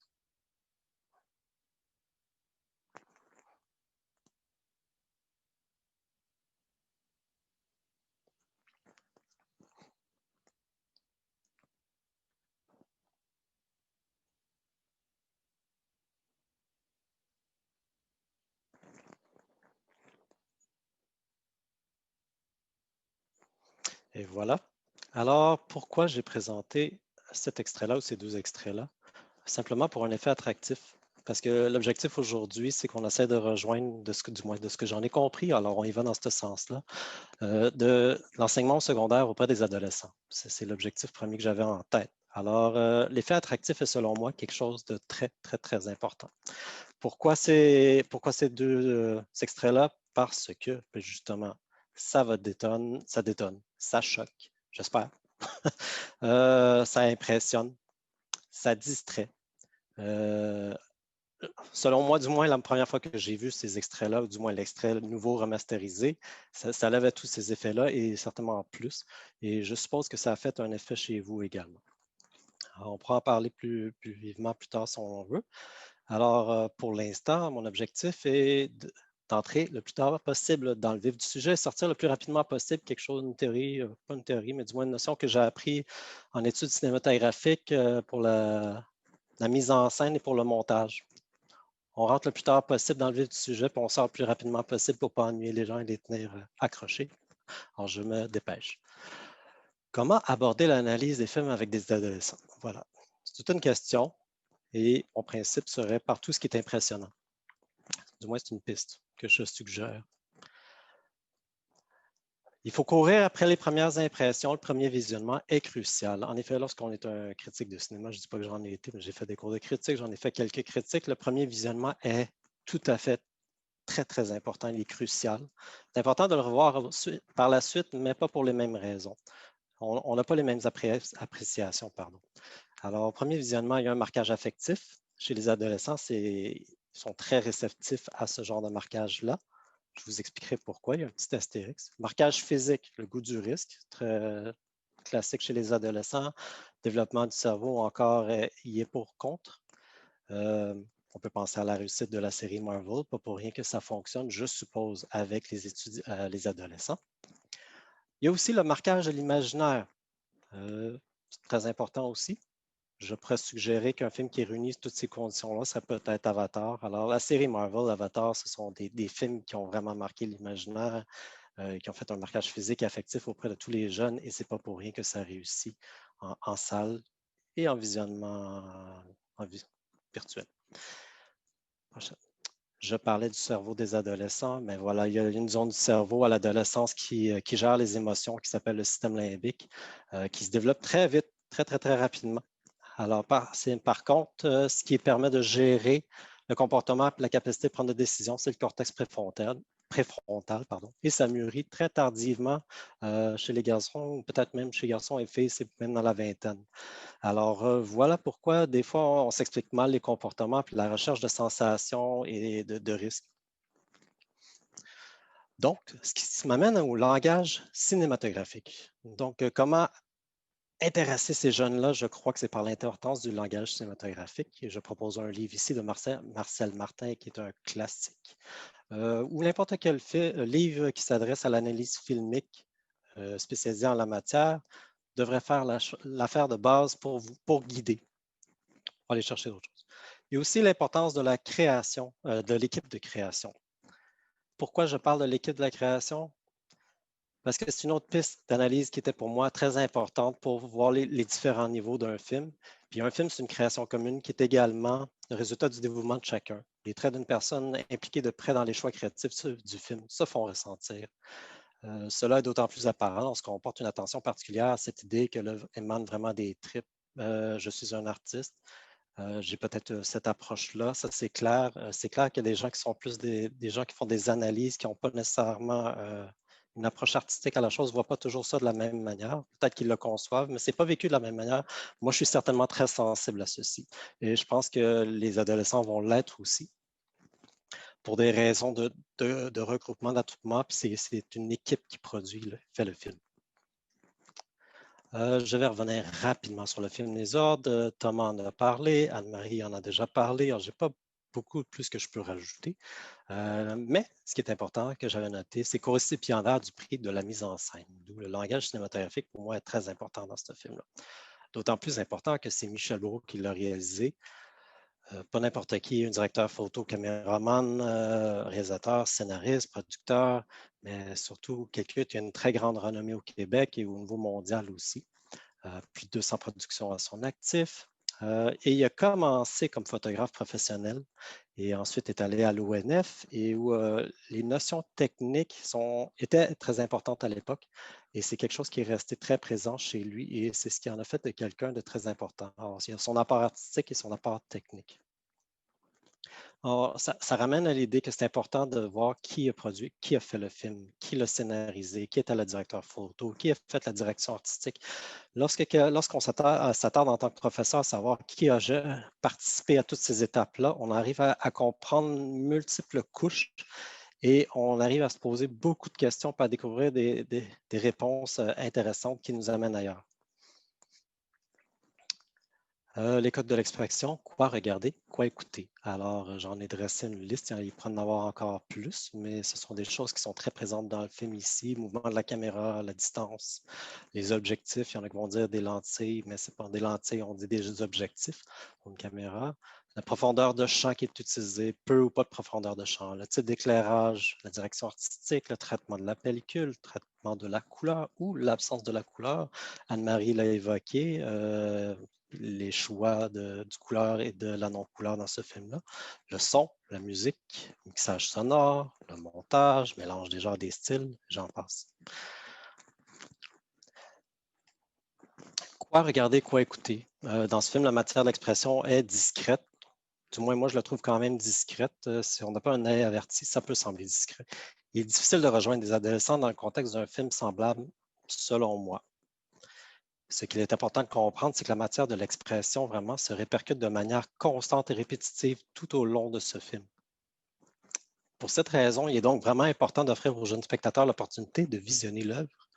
Et voilà. Alors, pourquoi j'ai présenté cet extrait-là ou ces 2 extraits-là? Simplement pour un effet attractif. Parce que l'objectif aujourd'hui, c'est qu'on essaie de rejoindre, du moins de ce que j'en ai compris, alors on y va dans ce sens-là, de l'enseignement secondaire auprès des adolescents. C'est l'objectif premier que j'avais en tête. Alors, l'effet attractif est selon moi quelque chose de très, très, très important. Pourquoi ces 2 extraits-là? Parce que, ben, justement, ça détonne, ça choque, j'espère. Ça impressionne, ça distrait. Selon moi, du moins, la première fois que j'ai vu ces extraits-là, ou du moins l'extrait nouveau remasterisé, ça avait tous ces effets-là et certainement plus. Et je suppose que ça a fait un effet chez vous également. Alors, on pourra en parler plus vivement plus tard si on veut. Alors, pour l'instant, mon objectif est d'entrer le plus tard possible dans le vif du sujet, sortir le plus rapidement possible quelque chose, une théorie, pas une théorie, mais du moins une notion que j'ai appris en études cinématographiques pour la mise en scène et pour le montage. On rentre le plus tard possible dans le vif du sujet, puis on sort le plus rapidement possible pour ne pas ennuyer les gens et les tenir accrochés. Alors, je me dépêche. Comment aborder l'analyse des films avec des adolescents? Voilà. C'est toute une question et mon principe serait par tout ce qui est impressionnant. Du moins, c'est une piste que je suggère. Il faut courir après les premières impressions. Le premier visionnement est crucial. En effet, lorsqu'on est un critique de cinéma, je ne dis pas que j'en ai été, mais j'ai fait des cours de critique, j'en ai fait quelques critiques. Le premier visionnement est tout à fait très, très important. Il est crucial. C'est important de le revoir par la suite, mais pas pour les mêmes raisons. On n'a pas les mêmes appréciations. Pardon. Alors, au premier visionnement, il y a un marquage affectif. Chez les adolescents, ils sont très réceptifs à ce genre de marquage-là. Je vous expliquerai pourquoi. Il y a un petit astérix. Marquage physique, le goût du risque, très classique chez les adolescents. Développement du cerveau, encore, y est pour contre. On peut penser à la réussite de la série Marvel, pas pour rien que ça fonctionne, je suppose, avec les adolescents. Il y a aussi le marquage de l'imaginaire. C'est très important aussi. Je pourrais suggérer qu'un film qui réunit toutes ces conditions-là, ça peut être Avatar. Alors, la série Marvel, Avatar, ce sont des films qui ont vraiment marqué l'imaginaire, qui ont fait un marquage physique et affectif auprès de tous les jeunes, et ce n'est pas pour rien que ça réussit en salle et en visionnement virtuel. Prochaine. Je parlais du cerveau des adolescents, mais voilà, il y a une zone du cerveau à l'adolescence qui gère les émotions, qui s'appelle le système limbique, qui se développe très vite, très, très, très rapidement. Alors, par contre, ce qui permet de gérer le comportement et la capacité de prendre des décisions, c'est le cortex préfrontal, et ça mûrit très tardivement chez les garçons, ou peut-être même chez garçons et filles, c'est même dans la vingtaine. Alors, voilà pourquoi des fois, on s'explique mal les comportements puis la recherche de sensations et de risques. Donc, ce qui m'amène au langage cinématographique. Donc, comment intéresser ces jeunes-là, je crois que c'est par l'importance du langage cinématographique. Et je propose un livre ici de Marcel Martin, qui est un classique, ou n'importe quel livre qui s'adresse à l'analyse filmique spécialisée en la matière devrait faire l'affaire de base pour vous, pour guider. On va aller chercher d'autres choses. Il y a aussi l'importance de la création, de l'équipe de création. Pourquoi je parle de l'équipe de la création? Parce que c'est une autre piste d'analyse qui était pour moi très importante pour voir les différents niveaux d'un film. Puis un film, c'est une création commune qui est également le résultat du dévouement de chacun. Les traits d'une personne impliquée de près dans les choix créatifs du film se font ressentir. Cela est d'autant plus apparent lorsqu'on porte une attention particulière à cette idée que l'œuvre émane vraiment des tripes. Je suis un artiste. J'ai peut-être cette approche-là, ça c'est clair. C'est clair qu'il y a des gens qui sont plus des gens qui font des analyses, qui n'ont pas nécessairement une approche artistique à la chose, ne voient pas toujours ça de la même manière. Peut-être qu'ils le conçoivent, mais ce n'est pas vécu de la même manière. Moi, je suis certainement très sensible à ceci. Et je pense que les adolescents vont l'être aussi pour des raisons de regroupement, d'attroupement. Puis c'est une équipe qui fait le film. Je vais revenir rapidement sur le film Les Ordres. Thomas en a parlé, Anne-Marie en a déjà parlé. Je n'ai pas beaucoup plus que je peux rajouter. Mais ce qui est important que j'avais noté, c'est co-récipiendaire du prix de la mise en scène, d'où le langage cinématographique pour moi est très important dans ce film-là. D'autant plus important que c'est Michel Brault qui l'a réalisé. pas n'importe qui, un directeur photo, caméraman, réalisateur, scénariste, producteur, mais surtout quelqu'un qui a une très grande renommée au Québec et au niveau mondial aussi. Plus de 200 productions à son actif. Et il a commencé comme photographe professionnel et ensuite est allé à l'ONF et où les notions techniques étaient très importantes à l'époque et c'est quelque chose qui est resté très présent chez lui et c'est ce qui en a fait de quelqu'un de très important. Alors, il y a son apport artistique et son apport technique. Alors, ça ramène à l'idée que c'est important de voir qui a produit, qui a fait le film, qui l'a scénarisé, qui était le directeur photo, qui a fait la direction artistique. Lorsqu'on s'attarde en tant que professeur à savoir qui a participé à toutes ces étapes-là, on arrive à comprendre multiples couches et on arrive à se poser beaucoup de questions pour découvrir des réponses intéressantes qui nous amènent ailleurs. Les codes de l'expression, quoi regarder, quoi écouter. Alors, j'en ai dressé une liste, il peut en avoir encore plus, mais ce sont des choses qui sont très présentes dans le film ici. Le mouvement de la caméra, la distance, les objectifs, il y en a qui vont dire des lentilles, mais ce n'est pas des lentilles, on dit des objectifs pour une caméra. La profondeur de champ qui est utilisée, peu ou pas de profondeur de champ, le type d'éclairage, la direction artistique, le traitement de la pellicule, le traitement de la couleur ou l'absence de la couleur. Anne-Marie l'a évoqué, les choix du couleur et de la non-couleur dans ce film-là. Le son, la musique, le mixage sonore, le montage, mélange des genres, des styles, j'en passe. Quoi regarder, quoi écouter? Dans ce film, la matière d'expression est discrète. Du moins, moi, je la trouve quand même discrète. Si on n'a pas un œil averti, ça peut sembler discret. Il est difficile de rejoindre des adolescents dans le contexte d'un film semblable, selon moi. Ce qu'il est important de comprendre, c'est que la matière de l'expression vraiment se répercute de manière constante et répétitive tout au long de ce film. Pour cette raison, il est donc vraiment important d'offrir aux jeunes spectateurs l'opportunité de visionner l'œuvre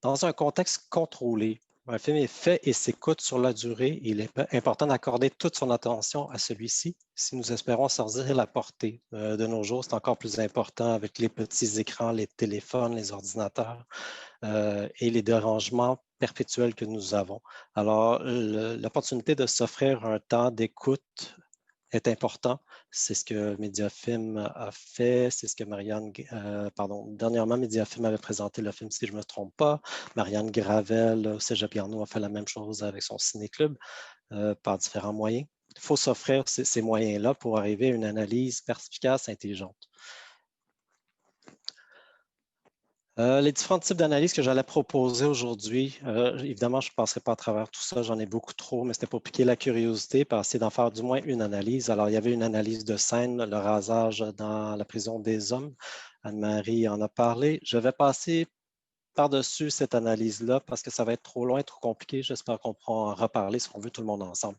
dans un contexte contrôlé. Un film est fait et s'écoute sur la durée et il est important d'accorder toute son attention à celui-ci si nous espérons sortir la portée. De nos jours, c'est encore plus important avec les petits écrans, les téléphones, les ordinateurs et les dérangements perpétuels que nous avons. Alors, l'opportunité de s'offrir un temps d'écoute est important. C'est ce que Mediafilm a fait, c'est ce que dernièrement, Mediafilm avait présenté le film, si je ne me trompe pas. Marianne Gravel au Cégep Garneau a fait la même chose avec son ciné-club par différents moyens. Il faut s'offrir ces moyens-là pour arriver à une analyse perspicace, intelligente. Les différents types d'analyses que j'allais proposer aujourd'hui, évidemment, je ne passerai pas à travers tout ça, j'en ai beaucoup trop, mais c'était pour piquer la curiosité, pour essayer d'en faire du moins une analyse. Alors, il y avait une analyse de scène, le rasage dans la prison des hommes. Anne-Marie en a parlé. Je vais passer par-dessus cette analyse-là parce que ça va être trop loin, trop compliqué. J'espère qu'on pourra en reparler si on veut tout le monde ensemble.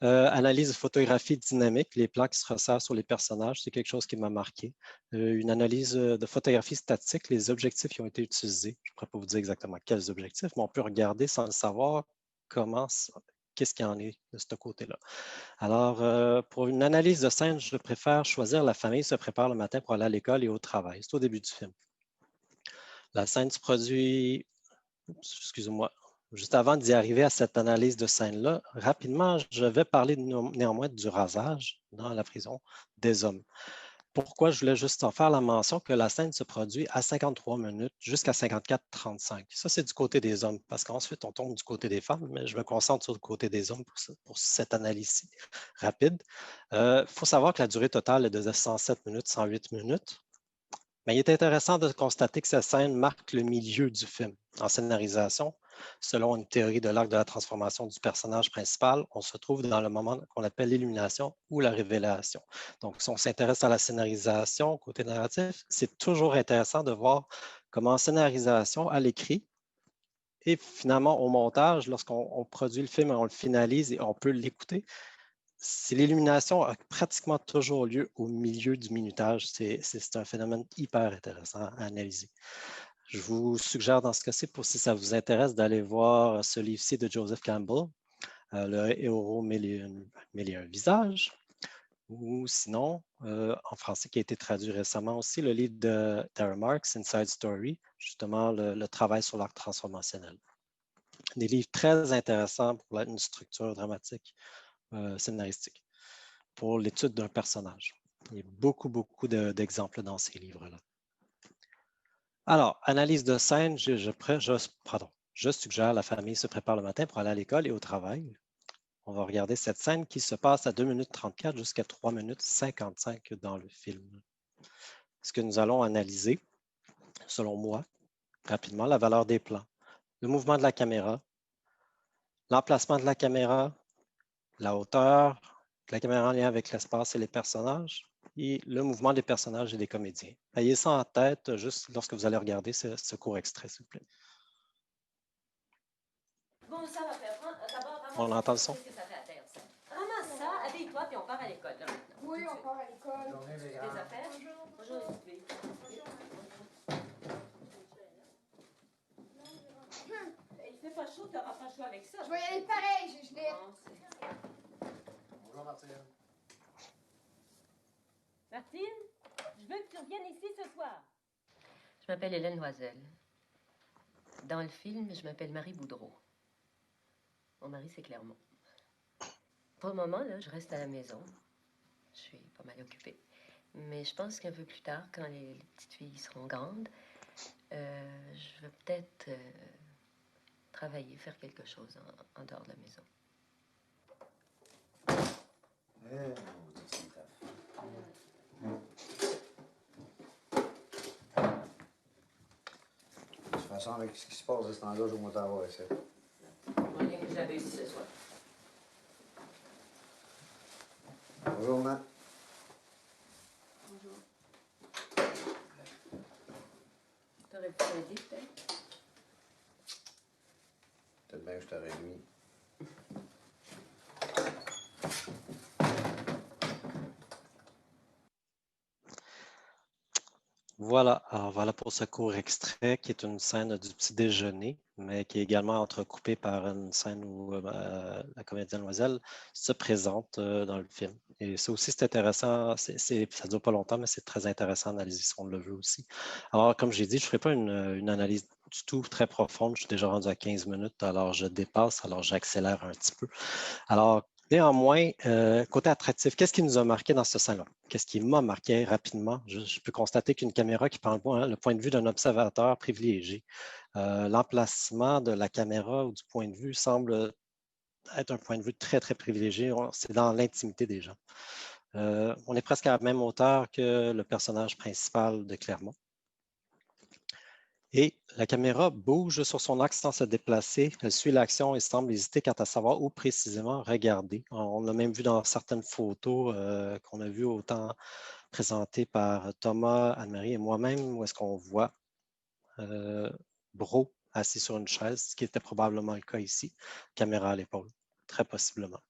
Analyse de photographie dynamique, les plans qui se resserrent sur les personnages, c'est quelque chose qui m'a marqué. Une analyse de photographie statique, les objectifs qui ont été utilisés. Je ne pourrais pas vous dire exactement quels objectifs, mais on peut regarder sans le savoir qu'est-ce qu'il y en est de ce côté-là. Alors, pour une analyse de scène, je préfère choisir la famille se prépare le matin pour aller à l'école et au travail. C'est au début du film. La scène se produit, excusez-moi, juste avant d'y arriver à cette analyse de scène-là, rapidement, je vais parler néanmoins du rasage dans la prison des hommes. Pourquoi je voulais juste en faire la mention que la scène se produit à 53 minutes jusqu'à 54-35. Ça, c'est du côté des hommes, parce qu'ensuite, on tombe du côté des femmes, mais je me concentre sur le côté des hommes pour cette analyse rapide. Il faut savoir que la durée totale est de 107 minutes, 108 minutes. Mais il est intéressant de constater que cette scène marque le milieu du film. En scénarisation, selon une théorie de l'arc de la transformation du personnage principal, on se trouve dans le moment qu'on appelle l'illumination ou la révélation. Donc, si on s'intéresse à la scénarisation, côté narratif, c'est toujours intéressant de voir comment en scénarisation, à l'écrit, et finalement au montage, lorsqu'on produit le film, on le finalise et on peut l'écouter, l'illumination a pratiquement toujours lieu au milieu du minutage. C'est un phénomène hyper intéressant à analyser. Je vous suggère dans ce cas-ci, si ça vous intéresse, d'aller voir ce livre-ci de Joseph Campbell, Le héros mille et un visages, ou sinon, en français, qui a été traduit récemment aussi, le livre de Tara Marks, Inside Story, justement le travail sur l'arc transformationnel. Des livres très intéressants pour une structure dramatique scénaristique pour l'étude d'un personnage. Il y a beaucoup, beaucoup d'exemples dans ces livres-là. Alors, analyse de scène, je suggère la famille se prépare le matin pour aller à l'école et au travail. On va regarder cette scène qui se passe à 2 minutes 34 jusqu'à 3 minutes 55 dans le film. Ce que nous allons analyser, selon moi, rapidement, la valeur des plans, le mouvement de la caméra, l'emplacement de la caméra, la hauteur de la caméra en lien avec l'espace et les personnages, et le mouvement des personnages et des comédiens. Ayez ça en tête juste lorsque vous allez regarder ce court extrait, s'il vous plaît. Bon, ça va faire. D'abord, On entend le son? qu'est-ce que ça fait à terre, ça? Ramasse ça, habille-toi, puis on part à l'école, là, maintenant. Oui, on part à l'école. Des affaires? Bonjour. Bonjour, les filles. Il fait pas chaud, t'auras pas chaud avec ça. Je vais y aller pareil, j'ai gelé. Bonjour, Martine. Martine, je veux que tu reviennes ici ce soir. Je m'appelle Hélène Loisel. Dans le film, je m'appelle Marie Boudreau. Mon mari, c'est Clermont. Pour le moment, là, je reste à la maison. Je suis pas mal occupée. Mais je pense qu'un peu plus tard, quand les petites filles seront grandes, je vais peut-être travailler, faire quelque chose en dehors de la maison. De toute façon, avec ce qui se passe à ce temps-là, je vais t'avoir ici. Rien que j'avais ici ce soir. Bonjour, Matt. Bonjour. T'aurais pu m'aider, peut-être? Peut-être bien que je t'aurais mis. Voilà, alors voilà pour ce court extrait qui est une scène du petit déjeuner, mais qui est également entrecoupée par une scène où la comédienne Loisel se présente dans le film. Et ça aussi, c'est intéressant, ça ne dure pas longtemps, mais c'est très intéressant d'analyser si on le veut aussi. Alors, comme j'ai dit, je ne ferai pas une analyse du tout très profonde, je suis déjà rendu à 15 minutes, alors je dépasse, alors j'accélère un petit peu. Alors, néanmoins, côté attractif, qu'est-ce qui nous a marqué dans ce scène-là? Qu'est-ce qui m'a marqué rapidement? Je peux constater qu'une caméra qui prend le point de vue d'un observateur privilégié. L'emplacement de la caméra ou du point de vue semble être un point de vue très, très privilégié. C'est dans l'intimité des gens. On est presque à la même hauteur que le personnage principal de Clermont. Et la caméra bouge sur son axe sans se déplacer. Elle suit l'action et semble hésiter quant à savoir où précisément regarder. On l'a même vu dans certaines photos qu'on a vues autant présentées par Thomas, Anne-Marie et moi-même, où est-ce qu'on voit Brault assis sur une chaise, ce qui était probablement le cas ici, caméra à l'épaule, très possiblement.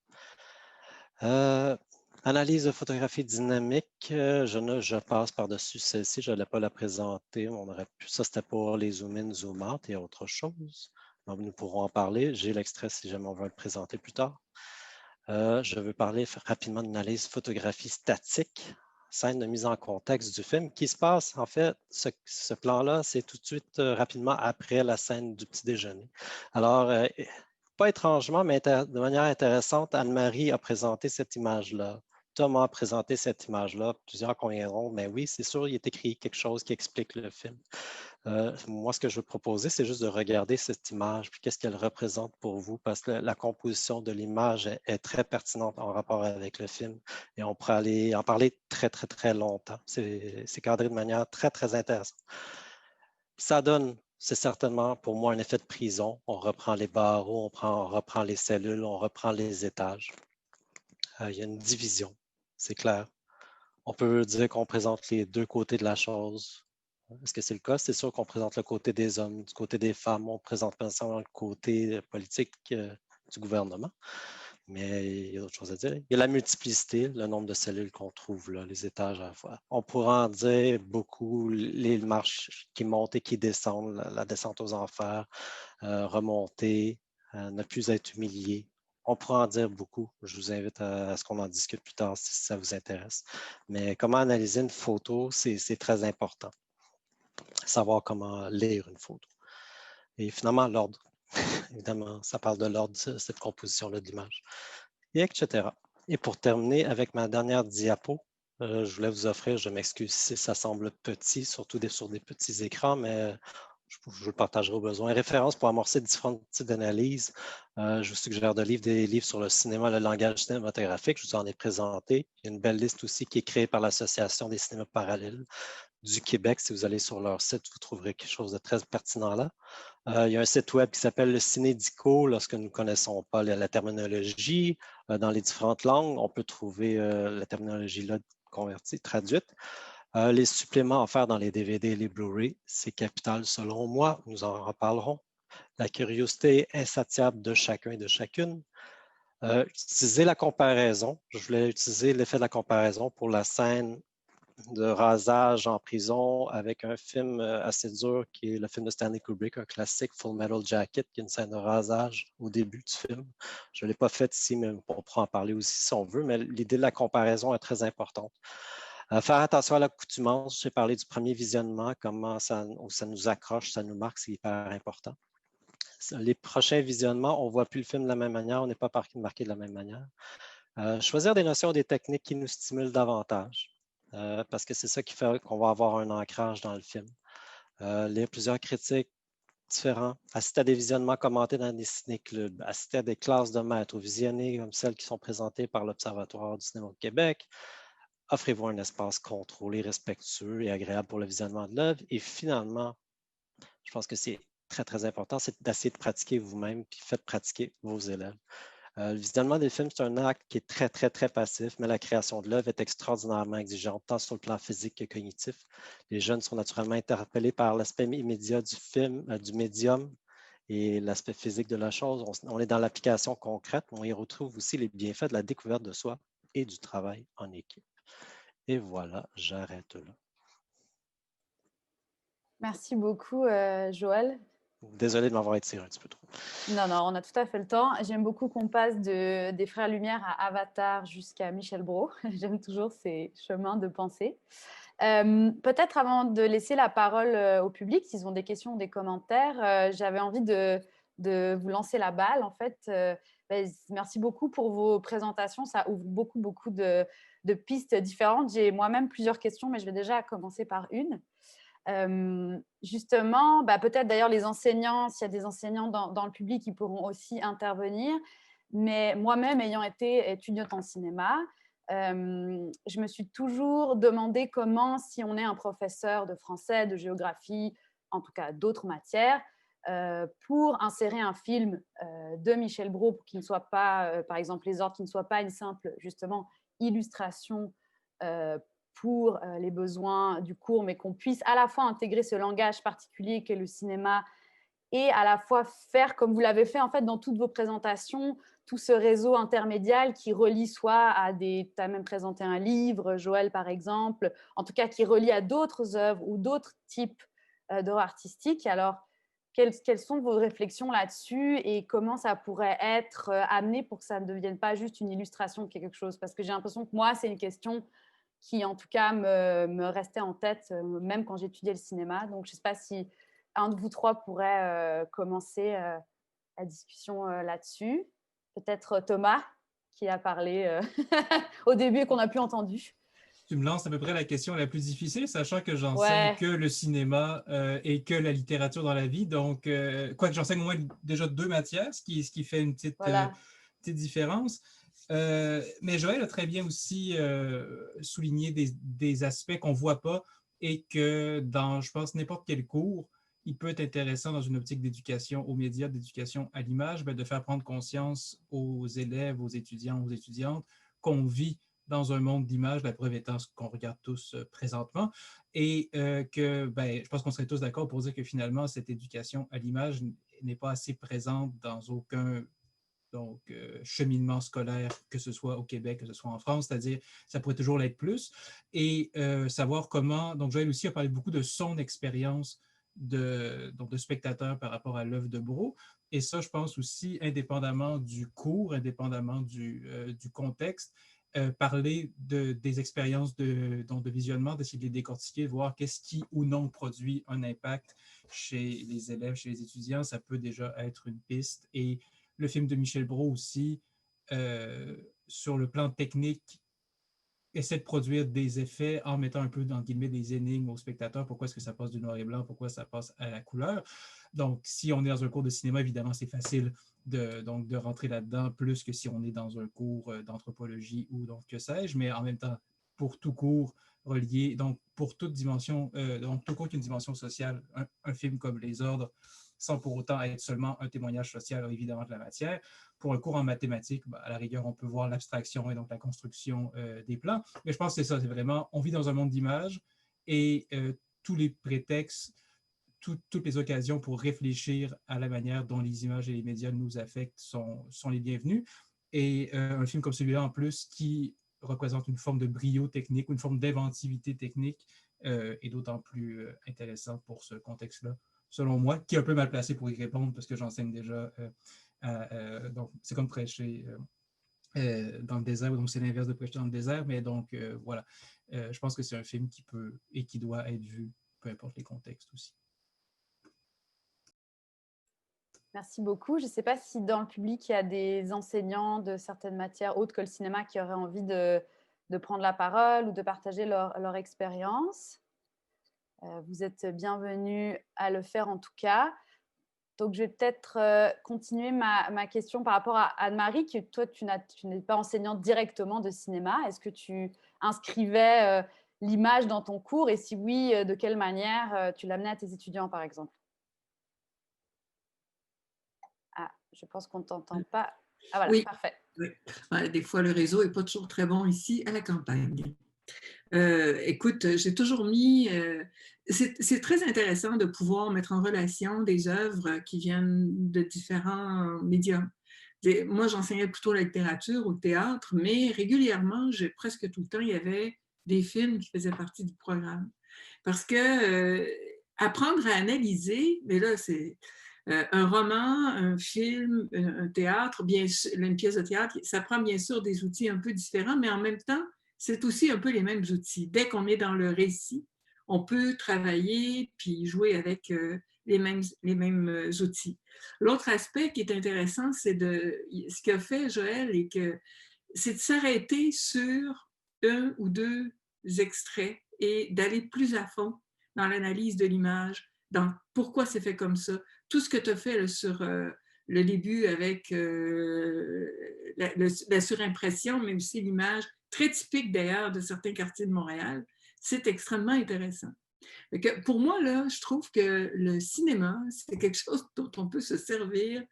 Analyse de photographie dynamique, je passe par-dessus celle-ci, je n'allais pas la présenter, on aurait pu, ça c'était pour les zoom-in, zoom-out et autre chose. Donc, nous pourrons en parler, j'ai l'extrait si jamais on veut le présenter plus tard. Je veux parler rapidement d'une analyse photographie statique, scène de mise en contexte du film, qui se passe, en fait, ce plan-là, c'est tout de suite rapidement après la scène du petit déjeuner. Alors, pas étrangement, mais de manière intéressante, Anne-Marie a présenté cette image-là. Thomas a présenté cette image-là. Plusieurs conviendront, mais oui, c'est sûr, il est écrit quelque chose qui explique le film. Moi, ce que je veux proposer, c'est juste de regarder cette image, puis qu'est-ce qu'elle représente pour vous, parce que la composition de l'image est très pertinente en rapport avec le film, et on pourrait aller en parler très, très, très longtemps. C'est cadré de manière très, très intéressante. Ça donne, c'est certainement pour moi un effet de prison. On reprend les barreaux, on reprend les cellules, on reprend les étages. Il y a une division, c'est clair. On peut dire qu'on présente les deux côtés de la chose. Est-ce que c'est le cas? C'est sûr qu'on présente le côté des hommes, du côté des femmes, on présente pas nécessairement le côté politique du gouvernement, mais il y a d'autres choses à dire. Il y a la multiplicité, le nombre de cellules qu'on trouve là, les étages à la fois. On pourra en dire beaucoup, les marches qui montent et qui descendent, la descente aux enfers, remonter, ne plus être humilié. On pourra en dire beaucoup. Je vous invite à ce qu'on en discute plus tard si ça vous intéresse. Mais comment analyser une photo, c'est très important. Savoir comment lire une photo. Et finalement, l'ordre. Évidemment, ça parle de l'ordre, cette composition-là de l'image. et etc. Et pour terminer avec ma dernière diapo, je voulais vous offrir, je m'excuse si ça semble petit, surtout sur des petits écrans, mais je le partagerai au besoin. Référence pour amorcer différents types d'analyses. Je vous suggère de lire des livres sur le cinéma, le langage cinématographique. Je vous en ai présenté. Il y a une belle liste aussi qui est créée par l'Association des cinémas parallèles du Québec. Si vous allez sur leur site, vous trouverez quelque chose de très pertinent là. Il y a un site web qui s'appelle le Cinédico. Lorsque nous ne connaissons pas la terminologie dans les différentes langues, on peut trouver la terminologie là convertie, traduite. Les suppléments offerts dans les DVD et les Blu-ray, c'est capital selon moi. Nous en reparlerons. La curiosité insatiable de chacun et de chacune. Utiliser la comparaison. Je voulais utiliser l'effet de la comparaison pour la scène de rasage en prison avec un film assez dur qui est le film de Stanley Kubrick, un classique, Full Metal Jacket, qui est une scène de rasage au début du film. Je ne l'ai pas faite ici, mais on pourra en parler aussi si on veut, mais l'idée de la comparaison est très importante. Faire attention à l'accoutumance. J'ai parlé du premier visionnement, comment ça nous accroche, ça nous marque, c'est hyper important. Les prochains visionnements, on ne voit plus le film de la même manière, on n'est pas marqué de la même manière. Choisir des notions, des techniques qui nous stimulent davantage, parce que c'est ça qui fait qu'on va avoir un ancrage dans le film. Lire plusieurs critiques différents, assister à des visionnements commentés dans des ciné-clubs, assister à des classes de maîtres ou visionner comme celles qui sont présentées par l'Observatoire du cinéma au Québec. Offrez-vous un espace contrôlé, respectueux et agréable pour le visionnement de l'œuvre. Et finalement, je pense que c'est très, très important, c'est d'essayer de pratiquer vous-même, puis faites pratiquer vos élèves. Le visionnement des films, c'est un acte qui est très, très, très passif, mais la création de l'œuvre est extraordinairement exigeante, tant sur le plan physique que cognitif. Les jeunes sont naturellement interpellés par l'aspect immédiat du film, du médium et l'aspect physique de la chose. On est dans l'application concrète, mais on y retrouve aussi les bienfaits de la découverte de soi et du travail en équipe. Et voilà, j'arrête là. Merci beaucoup, Joël. Désolé de m'avoir étiré un petit peu trop. Non, non, on a tout à fait le temps. J'aime beaucoup qu'on passe des Frères Lumière à Avatar jusqu'à Michel Brault. J'aime toujours ces chemins de pensée. Peut-être avant de laisser la parole au public, s'ils ont des questions ou des commentaires, j'avais envie de vous lancer la balle. En fait, merci beaucoup pour vos présentations. Ça ouvre beaucoup de pistes différentes. J'ai moi-même plusieurs questions, mais je vais déjà commencer par une. Justement, peut-être d'ailleurs les enseignants, s'il y a des enseignants dans le public, ils pourront aussi intervenir. Mais moi-même, ayant été étudiante en cinéma, je me suis toujours demandé comment, si on est un professeur de français, de géographie, en tout cas d'autres matières, pour insérer un film de Michel Brault pour qu'il ne soit pas, par exemple, Les Ordres, qui ne soit pas une simple, justement, illustration pour les besoins du cours, mais qu'on puisse à la fois intégrer ce langage particulier qu'est le cinéma et à la fois faire, comme vous l'avez fait en fait dans toutes vos présentations, tout ce réseau intermédial qui relie soit à des... Tu as même présenté un livre, Joël par exemple, en tout cas qui relie à d'autres œuvres ou d'autres types d'œuvres artistiques. Alors, quelles sont vos réflexions là-dessus et comment ça pourrait être amené pour que ça ne devienne pas juste une illustration de quelque chose? Parce que j'ai l'impression que moi, c'est une question qui, en tout cas, me restait en tête, même quand j'étudiais le cinéma. Donc, je ne sais pas si un de vous trois pourrait commencer la discussion là-dessus. Peut-être Thomas, qui a parlé au début et qu'on n'a plus entendu. Tu me lances à peu près la question la plus difficile, sachant que j'enseigne Ouais. que le cinéma et que la littérature dans la vie. Donc, quoique j'enseigne au moins déjà 2 matières, ce qui fait une petite, Voilà. petite différence. Mais Joël a très bien aussi souligné des aspects qu'on ne voit pas et que dans, je pense, n'importe quel cours, il peut être intéressant dans une optique d'éducation aux médias, d'éducation à l'image, de faire prendre conscience aux élèves, aux étudiants, aux étudiantes qu'on vit dans un monde d'images, la preuve étant ce qu'on regarde tous présentement, et que je pense qu'on serait tous d'accord pour dire que finalement, cette éducation à l'image n'est pas assez présente dans aucun cheminement scolaire, que ce soit au Québec, que ce soit en France, c'est-à-dire ça pourrait toujours l'être plus, et savoir comment, donc Joël aussi a parlé beaucoup de son expérience de spectateur par rapport à l'œuvre de Brault, et ça, je pense aussi, indépendamment du cours, indépendamment du contexte, parler des expériences de visionnement, d'essayer de les décortiquer, voir qu'est-ce qui ou non produit un impact chez les élèves, chez les étudiants, ça peut déjà être une piste. Et le film de Michel Brault aussi sur le plan technique, essaie de produire des effets en mettant un peu, dans guillemets, des énigmes aux spectateurs. Pourquoi est-ce que ça passe du noir et blanc? Pourquoi ça passe à la couleur? Donc, si on est dans un cours de cinéma, évidemment, c'est facile de rentrer là-dedans, plus que si on est dans un cours d'anthropologie ou donc que sais-je, mais en même temps, pour tout cours relié, donc pour toute dimension, donc tout cours qui a une dimension sociale, un film comme Les Ordres, sans pour autant être seulement un témoignage social, évidemment, de la matière. Pour un cours en mathématiques, à la rigueur, on peut voir l'abstraction et donc la construction des plans. Mais je pense que c'est ça, c'est vraiment, on vit dans un monde d'images et tous les prétextes, toutes les occasions pour réfléchir à la manière dont les images et les médias nous affectent sont les bienvenus. Et un film comme celui-là, en plus, qui représente une forme de brio technique, une forme d'inventivité technique, est d'autant plus intéressant pour ce contexte-là, selon moi, qui est un peu mal placé pour y répondre parce que j'enseigne déjà. Donc, c'est comme prêcher dans le désert, donc c'est l'inverse de prêcher dans le désert, mais donc voilà. Je pense que c'est un film qui peut et qui doit être vu, peu importe les contextes aussi. Merci beaucoup. Je ne sais pas si dans le public, il y a des enseignants de certaines matières autres que le cinéma qui auraient envie de prendre la parole ou de partager leur expérience. Vous êtes bienvenus à le faire en tout cas. Donc, je vais peut-être continuer ma question par rapport à Anne-Marie, que toi, tu n'es pas enseignante directement de cinéma. Est-ce que tu inscrivais l'image dans ton cours? Et si oui, de quelle manière tu l'amenais à tes étudiants, par exemple? Ah, je pense qu'on ne t'entend pas. Ah voilà, Oui. parfait. Oui. Des fois, le réseau n'est pas toujours très bon ici à la campagne. Écoute, j'ai toujours mis... c'est très intéressant de pouvoir mettre en relation des œuvres qui viennent de différents médiums. Moi, j'enseignais plutôt la littérature ou le théâtre, mais régulièrement, presque tout le temps, il y avait des films qui faisaient partie du programme. Parce que apprendre à analyser, mais là, c'est un roman, un film, un théâtre, bien sûr, une pièce de théâtre, ça prend bien sûr des outils un peu différents, mais en même temps, c'est aussi un peu les mêmes outils. Dès qu'on est dans le récit, on peut travailler puis jouer avec les mêmes outils. L'autre aspect qui est intéressant, c'est ce qu'a fait Joël, c'est de s'arrêter sur un ou deux extraits et d'aller plus à fond dans l'analyse de l'image, dans pourquoi c'est fait comme ça. Tout ce que tu as fait là, sur le début avec la surimpression, mais aussi l'image, très typique d'ailleurs de certains quartiers de Montréal, c'est extrêmement intéressant. Pour moi, là, je trouve que le cinéma, c'est quelque chose dont on peut se servir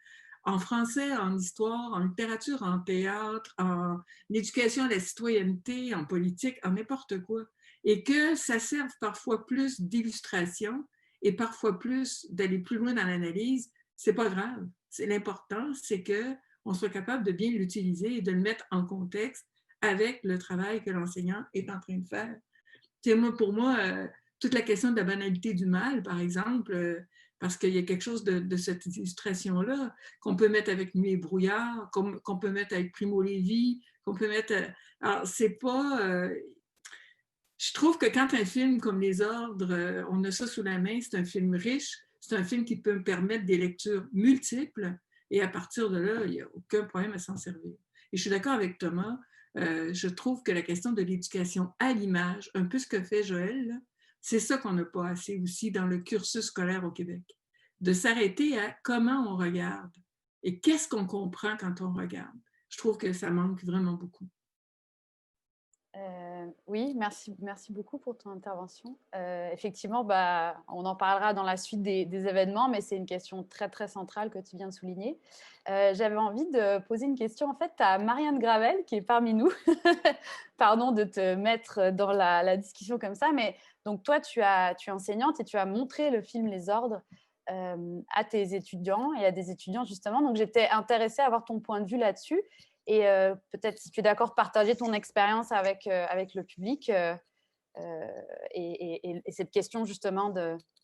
en français, en histoire, en littérature, en théâtre, en éducation à la citoyenneté, en politique, en n'importe quoi. Et que ça serve parfois plus d'illustration et parfois plus d'aller plus loin dans l'analyse, c'est pas grave. L'important, c'est qu'on soit capable de bien l'utiliser et de le mettre en contexte avec le travail que l'enseignant est en train de faire. Pour moi, toute la question de la banalité du mal, par exemple, parce qu'il y a quelque chose de cette illustration-là qu'on peut mettre avec Nuit et brouillard, qu'on peut mettre avec Primo Levi, qu'on peut mettre... alors, c'est pas... je trouve que quand un film comme Les Ordres, on a ça sous la main, c'est un film riche, c'est un film qui peut me permettre des lectures multiples, et à partir de là, il n'y a aucun problème à s'en servir. Et je suis d'accord avec Thomas, je trouve que la question de l'éducation à l'image, un peu ce que fait Joël, là, c'est ça qu'on n'a pas assez aussi dans le cursus scolaire au Québec. De s'arrêter à comment on regarde et qu'est-ce qu'on comprend quand on regarde. Je trouve que ça manque vraiment beaucoup. Oui, merci beaucoup pour ton intervention. Effectivement, on en parlera dans la suite des événements, mais c'est une question très, très centrale que tu viens de souligner. J'avais envie de poser une question en fait à Marianne Gravel, qui est parmi nous. Pardon de te mettre dans la discussion comme ça, mais donc toi, tu es enseignante et tu as montré le film Les Ordres à tes étudiants et à des étudiants justement. Donc, j'étais intéressée à avoir ton point de vue là-dessus. Et peut-être, si tu es d'accord, de partager ton expérience avec le public et cette question justement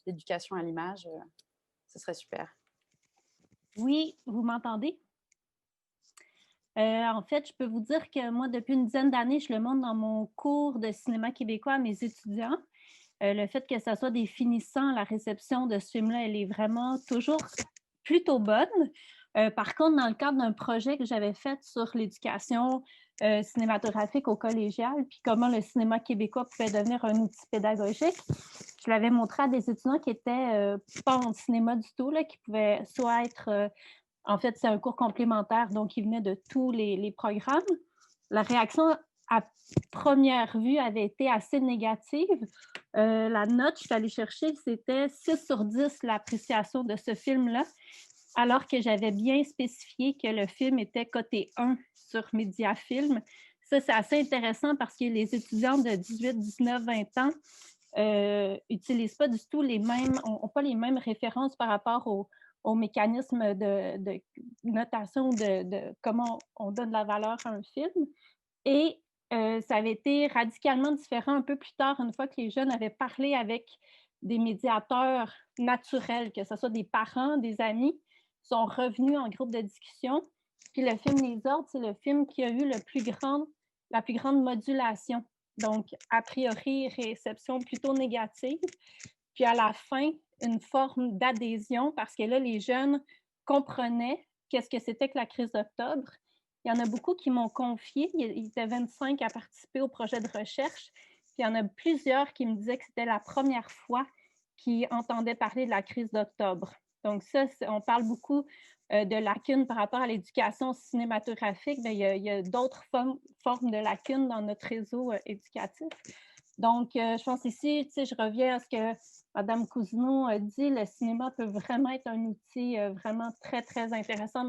d'éducation à l'image, ce serait super. Oui, vous m'entendez? En fait, je peux vous dire que moi, depuis une dizaine d'années, je le montre dans mon cours de cinéma québécois à mes étudiants. Le fait que ça soit des finissants, la réception de ce film-là, elle est vraiment toujours plutôt bonne. Par contre, dans le cadre d'un projet que j'avais fait sur l'éducation cinématographique au collégial, puis comment le cinéma québécois pouvait devenir un outil pédagogique, je l'avais montré à des étudiants qui étaient pas en cinéma du tout, là, qui pouvaient soit être... en fait, c'est un cours complémentaire, donc ils venaient de tous les programmes. La réaction à première vue avait été assez négative. La note, je suis allée chercher, c'était 6 sur 10 l'appréciation de ce film-là, alors que j'avais bien spécifié que le film était coté 1 sur Mediafilm. Ça, c'est assez intéressant parce que les étudiants de 18, 19, 20 ans n'utilisent pas du tout n'ont pas les mêmes références par rapport au mécanisme de notation, de comment on donne la valeur à un film. Et ça avait été radicalement différent un peu plus tard, une fois que les jeunes avaient parlé avec des médiateurs naturels, que ce soit des parents, des amis, sont revenus en groupe de discussion. Puis le film Les Ordres, c'est le film qui a eu la plus grande modulation. Donc, a priori, réception plutôt négative. Puis à la fin, une forme d'adhésion, parce que là, les jeunes comprenaient qu'est-ce que c'était que la crise d'octobre. Il y en a beaucoup qui m'ont confié, il était 25 à participer au projet de recherche, puis il y en a plusieurs qui me disaient que c'était la première fois qu'ils entendaient parler de la crise d'octobre. Donc ça, on parle beaucoup de lacunes par rapport à l'éducation cinématographique, mais il y a d'autres formes de lacunes dans notre réseau éducatif. Donc, je pense ici, je reviens à ce que Mme Cousineau a dit, le cinéma peut vraiment être un outil vraiment très, très intéressant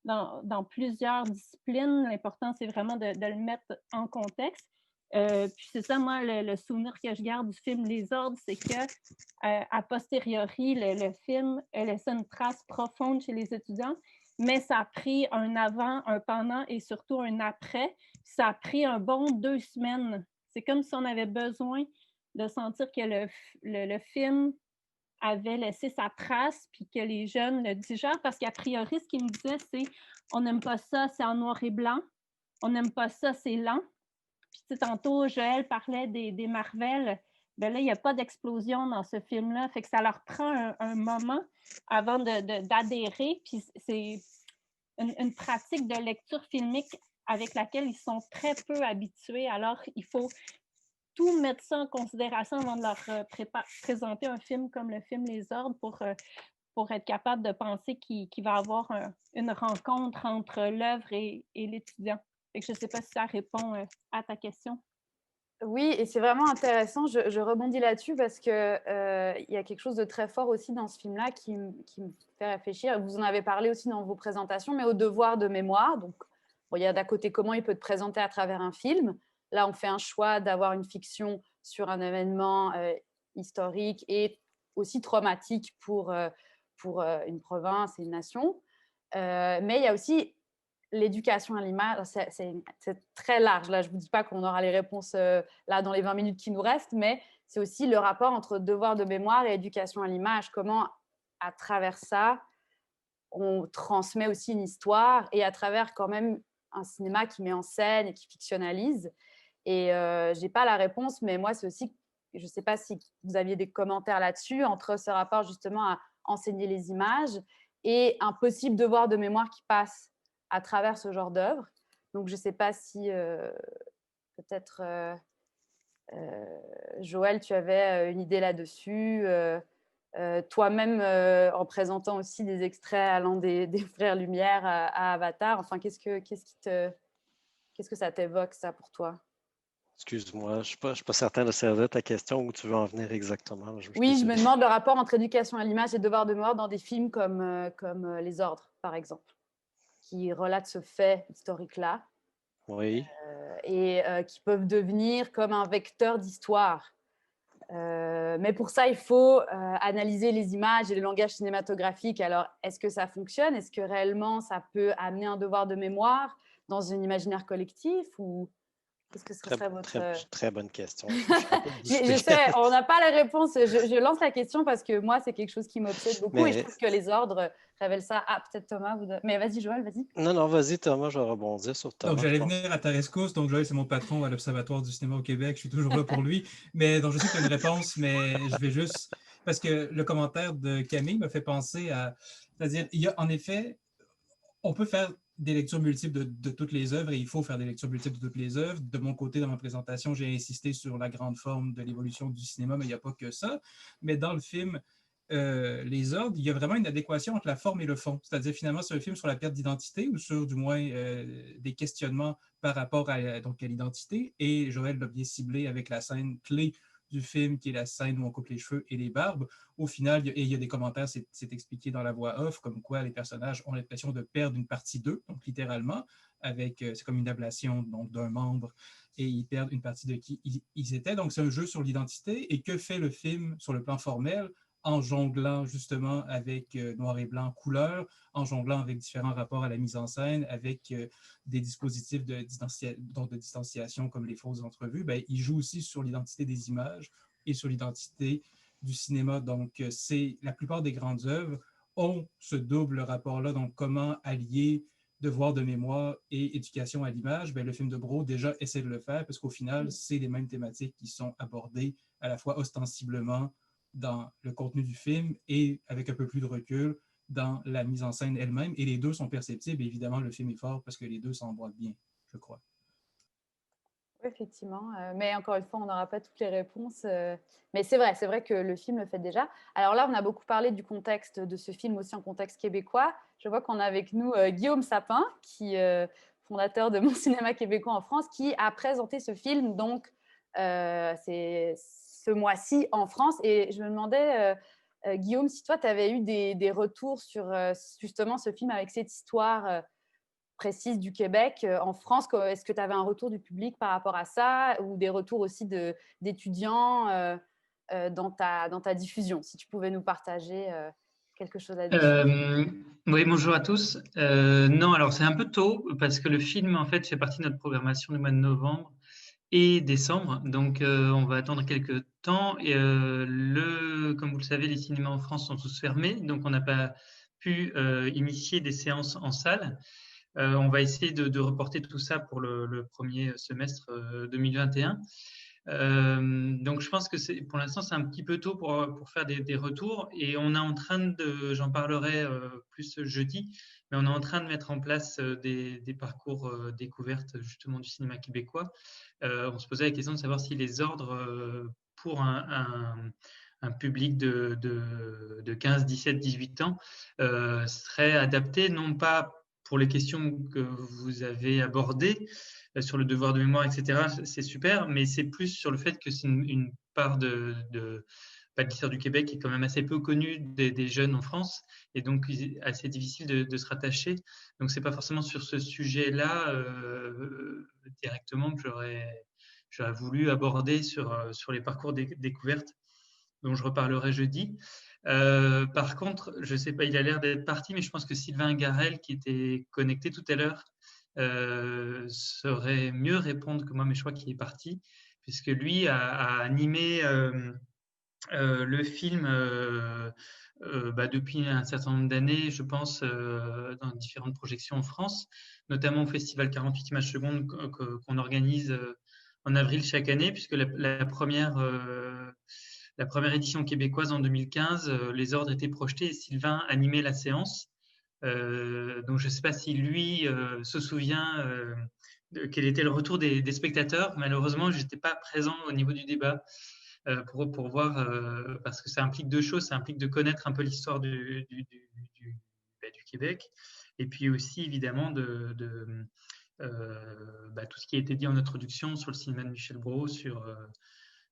dans plusieurs disciplines. L'important, c'est vraiment de le mettre en contexte. Puis c'est ça, moi, le souvenir que je garde du film Les Ordres, c'est que a posteriori, le film a laissé une trace profonde chez les étudiants, mais ça a pris un avant, un pendant et surtout un après. Ça a pris un bon 2 semaines. C'est comme si on avait besoin de sentir que le film avait laissé sa trace, puis que les jeunes le digèrent, parce qu'a priori, ce qu'ils me disaient, c'est « on n'aime pas ça, c'est en noir et blanc, on n'aime pas ça, c'est lent ». Puis tantôt, Joël parlait des Marvel, bien là, il n'y a pas d'explosion dans ce film-là, fait que ça leur prend un moment avant d'adhérer, puis c'est une pratique de lecture filmique avec laquelle ils sont très peu habitués, alors il faut tout mettre ça en considération avant de leur présenter un film comme le film Les Ordres pour être capable de penser qu'il va y avoir une rencontre entre l'œuvre et l'étudiant. Je ne sais pas si ça répond à ta question. Oui, et c'est vraiment intéressant. Je rebondis là-dessus parce qu'il y a quelque chose de très fort aussi dans ce film-là qui me fait réfléchir. Vous en avez parlé aussi dans vos présentations, mais au devoir de mémoire. Donc, bon, il y a d'à côté comment il peut te présenter à travers un film. Là, on fait un choix d'avoir une fiction sur un événement historique et aussi traumatique pour une province et une nation. Mais il y a aussi l'éducation à l'image, c'est très large. Là, je ne vous dis pas qu'on aura les réponses là dans les 20 minutes qui nous restent, mais c'est aussi le rapport entre devoir de mémoire et éducation à l'image. Comment, à travers ça, on transmet aussi une histoire et à travers quand même un cinéma qui met en scène et qui fictionnalise. Et je n'ai pas la réponse, mais moi, c'est aussi, je ne sais pas si vous aviez des commentaires là-dessus, entre ce rapport justement à enseigner les images et un possible devoir de mémoire qui passe à travers ce genre d'œuvre. Donc, je ne sais pas si peut-être, Joël, tu avais une idée là-dessus. Toi-même, en présentant aussi des extraits allant des Frères Lumière à Avatar, enfin, qu'est-ce que ça t'évoque, ça, pour toi? Excuse-moi, je ne suis pas certain de servir ta question, où tu veux en venir exactement. Oui, je me demande le rapport entre éducation à l'image et devoir de mémoire dans des films comme Les Ordres, par exemple, qui relatent ce fait historique-là. Oui. Et qui peuvent devenir comme un vecteur d'histoire. Mais pour ça, il faut analyser les images et le langage cinématographique. Alors, est-ce que ça fonctionne? Est-ce que réellement, ça peut amener un devoir de mémoire dans un imaginaire collectif ou qu'est-ce que serait votre... Très bonne question. Je sais, on n'a pas la réponse. Je lance la question parce que moi, c'est quelque chose qui m'obsède beaucoup et je trouve que Les Ordres révèlent ça. Ah, peut-être Thomas. Mais vas-y, Joël, vas-y. Non, vas-y, Thomas, je vais rebondir sur Thomas. Donc, j'allais venir à ta rescousse. Donc, Joël, c'est mon patron à l'Observatoire du cinéma au Québec. Je suis toujours là pour lui. Mais donc, je sais que tu as une réponse, mais je vais juste... Parce que le commentaire de Camille me fait penser à... C'est-à-dire, il y a en effet... on peut faire des lectures multiples de toutes les œuvres et il faut faire des lectures multiples de toutes les œuvres. De mon côté, dans ma présentation, j'ai insisté sur la grande forme de l'évolution du cinéma, mais il n'y a pas que ça. Mais dans le film Les Ordres, il y a vraiment une adéquation entre la forme et le fond. C'est-à-dire, finalement, c'est un film sur la perte d'identité ou sur, du moins, des questionnements par rapport à, donc, à l'identité. Et Joël l'a bien ciblé avec la scène clé du film, qui est la scène où on coupe les cheveux et les barbes. Au final, il y a des commentaires, c'est expliqué dans la voix off, comme quoi les personnages ont l'impression de perdre une partie d'eux, donc littéralement, avec c'est comme une ablation d'un membre, et ils perdent une partie de qui ils étaient. Donc, c'est un jeu sur l'identité. Et que fait le film sur le plan formel? En jonglant justement avec noir et blanc couleur, en jonglant avec différents rapports à la mise en scène, avec des dispositifs de distanciation comme les fausses entrevues, ben, il joue aussi sur l'identité des images et sur l'identité du cinéma. Donc, la plupart des grandes œuvres ont ce double rapport-là. Donc, comment allier devoir de mémoire et éducation à l'image? Ben, le film de Brault déjà essaie de le faire parce qu'au final, c'est les mêmes thématiques qui sont abordées à la fois ostensiblement dans le contenu du film et avec un peu plus de recul dans la mise en scène elle-même. Et les deux sont perceptibles. Évidemment, le film est fort parce que les deux s'emboîtent bien, je crois. Oui, effectivement. Mais encore une fois, on n'aura pas toutes les réponses. Mais c'est vrai que le film le fait déjà. Alors là, on a beaucoup parlé du contexte de ce film aussi en contexte québécois. Je vois qu'on a avec nous Guillaume Sapin, qui est fondateur de Mon Cinéma Québécois en France, qui a présenté ce film donc c'est ce mois-ci en France. Et je me demandais, Guillaume, si toi, tu avais eu des retours sur justement ce film avec cette histoire précise du Québec en France. Est-ce que tu avais un retour du public par rapport à ça ou des retours aussi d'étudiants dans ta diffusion? Si tu pouvais nous partager quelque chose à dire. Oui, bonjour à tous. Non, alors c'est un peu tôt parce que le film en fait fait partie de notre programmation du mois de novembre et décembre, donc on va attendre quelques temps. Et comme vous le savez, les cinémas en France sont tous fermés, donc on n'a pas pu initier des séances en salle. On va essayer de reporter tout ça pour le premier semestre 2021. Donc je pense que pour l'instant c'est un petit peu tôt pour faire des retours et on est en train j'en parlerai plus jeudi, mais on est en train de mettre en place des parcours découvertes justement du cinéma québécois. On se posait la question de savoir si les ordres pour un public de 15, 17, 18 ans seraient adaptés, non pas pour les questions que vous avez abordées, sur le devoir de mémoire, etc., c'est super, mais c'est plus sur le fait que c'est une part de l'histoire du Québec qui est quand même assez peu connue des jeunes en France, et donc assez difficile de se rattacher. Donc, c'est pas forcément sur ce sujet-là directement que j'aurais voulu aborder sur les parcours découvertes, dont je reparlerai jeudi. Par contre, je sais pas, il a l'air d'être parti, mais je pense que Sylvain Garel, qui était connecté tout à l'heure, saurait mieux répondre que moi, mais je crois qu'il est parti, puisque lui a animé le film depuis un certain nombre d'années, je pense, dans différentes projections en France, notamment au Festival 48 images secondes qu'on organise en avril chaque année, puisque la première édition québécoise en 2015, les ordres étaient projetés et Sylvain animait la séance. Donc je ne sais pas si lui se souvient quel était le retour des spectateurs. Malheureusement, je n'étais pas présent au niveau du débat pour voir, parce que ça implique deux choses. Ça implique de connaître un peu l'histoire du Québec, et puis aussi évidemment tout ce qui a été dit en introduction sur le cinéma de Michel Brault, sur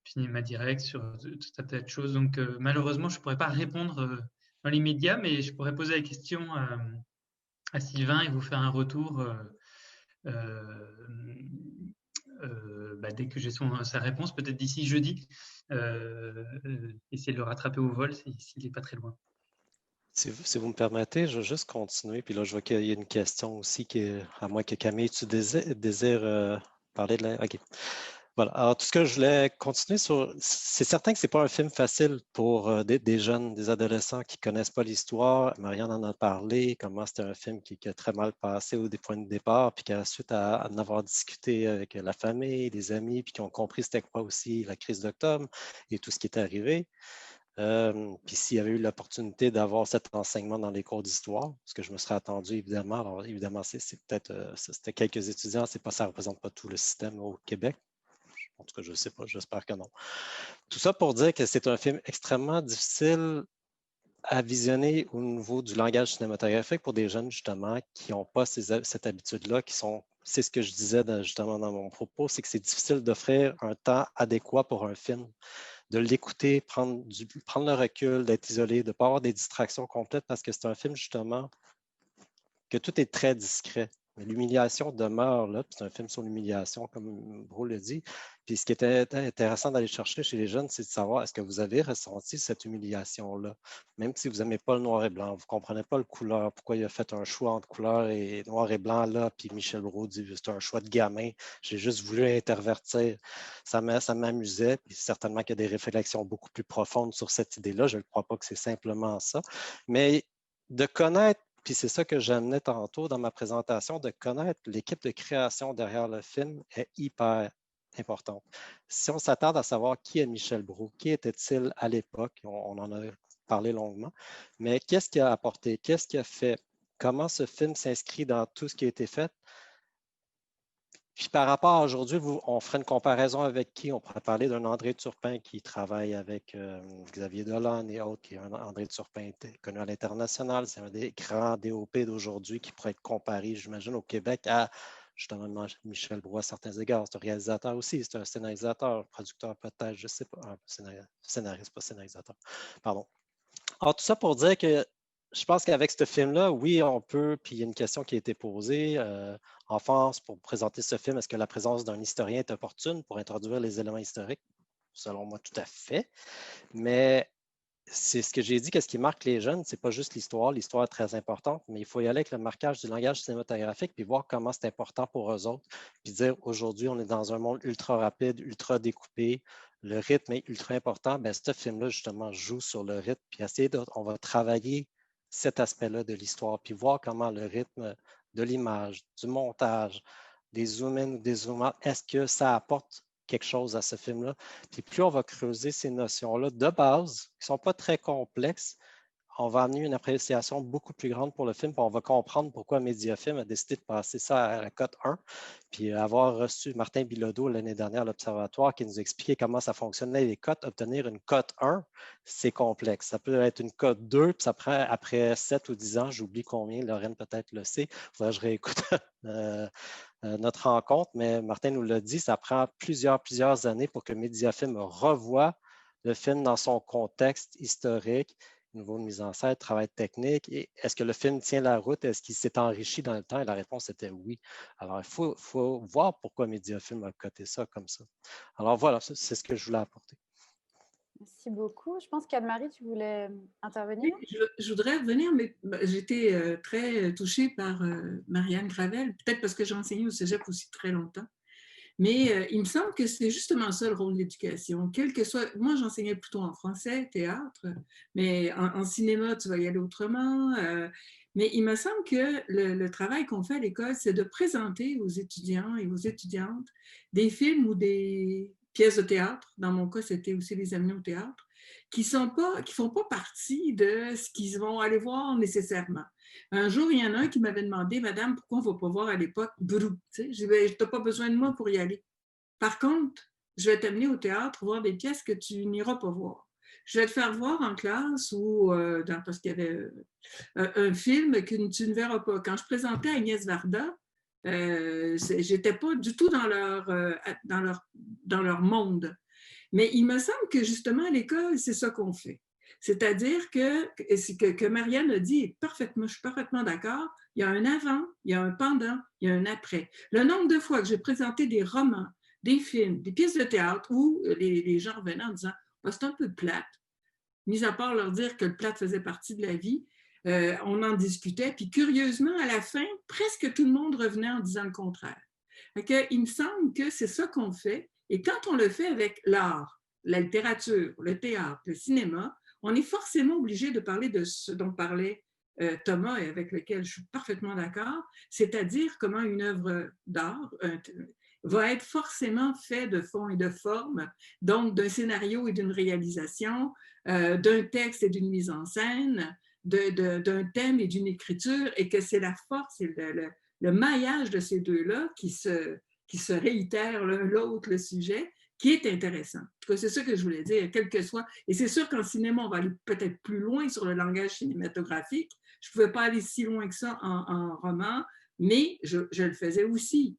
cinéma direct, sur tout un tas de choses. Donc malheureusement, je ne pourrais pas répondre dans l'immédiat, mais je pourrais poser la question à Sylvain et vous faire un retour dès que j'ai sa réponse, peut-être d'ici jeudi, essayer de le rattraper au vol s'il n'est pas très loin. Si vous me permettez, je vais juste continuer. Puis là, je vois qu'il y a une question aussi, à moins que Camille, tu désires parler de la... OK. Voilà. Alors, tout ce que je voulais continuer sur, c'est certain que ce n'est pas un film facile pour des jeunes, des adolescents qui ne connaissent pas l'histoire. Marianne en a parlé, comment c'était un film qui a très mal passé au point de départ, puis qu'à suite à en avoir discuté avec la famille, les amis, puis qui ont compris c'était quoi aussi la crise d'octobre et tout ce qui est arrivé. Puis s'il y avait eu l'opportunité d'avoir cet enseignement dans les cours d'histoire, ce que je me serais attendu, évidemment. Alors, évidemment, c'est peut-être, c'était quelques étudiants, ça ne représente pas tout le système au Québec. En tout cas, je ne sais pas, j'espère que non. Tout ça pour dire que c'est un film extrêmement difficile à visionner au niveau du langage cinématographique pour des jeunes, justement, qui n'ont pas cette habitude-là, c'est ce que je disais justement dans mon propos, c'est que c'est difficile d'offrir un temps adéquat pour un film, de l'écouter, prendre le recul, d'être isolé, de ne pas avoir des distractions complètes, parce que c'est un film, justement, que tout est très discret. Mais l'humiliation demeure là, c'est un film sur l'humiliation, comme Brault le dit. Puis ce qui était intéressant d'aller chercher chez les jeunes, c'est de savoir, est-ce que vous avez ressenti cette humiliation-là? Même si vous n'aimez pas le noir et blanc, vous ne comprenez pas le couleur, pourquoi il a fait un choix entre couleur et noir et blanc là, puis Michel Brault dit, c'est un choix de gamin, j'ai juste voulu intervertir. Ça m'amusait, puis certainement qu'il y a des réflexions beaucoup plus profondes sur cette idée-là. Je ne crois pas que c'est simplement ça. Mais de connaître, puis c'est ça que j'amenais tantôt dans ma présentation, de connaître l'équipe de création derrière le film est hyper importante. Si on s'attarde à savoir qui est Michel Brault, qui était-il à l'époque, on en a parlé longuement, mais qu'est-ce qu'il a apporté, qu'est-ce qu'il a fait, comment ce film s'inscrit dans tout ce qui a été fait. Puis par rapport à aujourd'hui, on ferait une comparaison avec qui? On pourrait parler d'un André Turpin qui travaille avec Xavier Dolan et autres, qui est un André Turpin connu à l'international. C'est un des grands DOP d'aujourd'hui qui pourrait être comparé, j'imagine, au Québec à justement Michel Brault à certains égards. C'est un réalisateur aussi, c'est un scénarisateur, producteur peut-être, je ne sais pas, scénariste, pas scénarisateur, pardon. Alors tout ça pour dire que je pense qu'avec ce film-là, oui, on peut, puis il y a une question qui a été posée en France pour présenter ce film, est-ce que la présence d'un historien est opportune pour introduire les éléments historiques? Selon moi, tout à fait. Mais c'est ce que j'ai dit, qu'est-ce qui marque les jeunes, c'est pas juste l'histoire est très importante, mais il faut y aller avec le marquage du langage cinématographique puis voir comment c'est important pour eux autres, puis dire aujourd'hui, on est dans un monde ultra rapide, ultra découpé, le rythme est ultra important, bien, ce film-là, justement, joue sur le rythme, puis on va travailler cet aspect-là de l'histoire, puis voir comment le rythme de l'image, du montage, des zoom-in ou des zoom-out, est-ce que ça apporte quelque chose à ce film-là? Puis plus on va creuser ces notions-là de base, qui ne sont pas très complexes, on va amener une appréciation beaucoup plus grande pour le film, puis on va comprendre pourquoi Mediafilm a décidé de passer ça à la cote 1, puis avoir reçu Martin Bilodeau l'année dernière à l'Observatoire qui nous expliquait comment ça fonctionnait les cotes. Obtenir une cote 1, c'est complexe. Ça peut être une cote 2, puis ça prend après 7 ou 10 ans, j'oublie combien, Lorraine peut-être le sait, il faudrait que je réécoute notre rencontre, mais Martin nous l'a dit, ça prend plusieurs années pour que Mediafilm revoie le film dans son contexte historique, niveau de mise en scène, travail technique. Et est-ce que le film tient la route? Est-ce qu'il s'est enrichi dans le temps? Et la réponse était oui. Alors, il faut voir pourquoi Mediafilm a coté ça comme ça. Alors voilà, c'est ce que je voulais apporter. Merci beaucoup. Je pense qu'Anne-Marie, tu voulais intervenir? Oui, je voudrais revenir, mais j'étais très touchée par Marianne Gravel, peut-être parce que j'ai enseigné au cégep aussi très longtemps. Mais il me semble que c'est justement ça le rôle de l'éducation. Quel que soit, moi j'enseignais plutôt en français, théâtre, mais en cinéma tu vas y aller autrement. Mais il me semble que le travail qu'on fait à l'école, c'est de présenter aux étudiants et aux étudiantes des films ou des pièces de théâtre. Dans mon cas, c'était aussi les amener au théâtre, qui font pas partie de ce qu'ils vont aller voir nécessairement. Un jour, il y en a un qui m'avait demandé, Madame, pourquoi on ne va pas voir à l'époque Brou? Je dis, tu n'as pas besoin de moi pour y aller. Par contre, je vais t'amener au théâtre voir des pièces que tu n'iras pas voir. Je vais te faire voir en classe ou parce qu'il y avait un film que tu ne verras pas. Quand je présentais Agnès Varda, je n'étais pas du tout dans leur monde. Mais il me semble que justement à l'école, c'est ça qu'on fait. C'est-à-dire que Marianne a dit, je suis parfaitement d'accord, il y a un avant, il y a un pendant, il y a un après. Le nombre de fois que j'ai présenté des romans, des films, des pièces de théâtre où les gens revenaient en disant c'est un peu plate, mis à part leur dire que le plate faisait partie de la vie, on en discutait, puis curieusement, à la fin, presque tout le monde revenait en disant le contraire. Il me semble que c'est ça qu'on fait, et quand on le fait avec l'art, la littérature, le théâtre, le cinéma, on est forcément obligé de parler de ce dont parlait Thomas et avec lequel je suis parfaitement d'accord, c'est-à-dire comment une œuvre d'art va être forcément fait de fond et de forme, donc d'un scénario et d'une réalisation, d'un texte et d'une mise en scène, d'un thème et d'une écriture, et que c'est la force et le maillage de ces deux-là qui se réitèrent l'un l'autre le sujet, qui est intéressant. En tout cas, c'est ça que je voulais dire, quel que soit. Et c'est sûr qu'en cinéma, on va aller peut-être plus loin sur le langage cinématographique. Je ne pouvais pas aller si loin que ça en roman, mais je le faisais aussi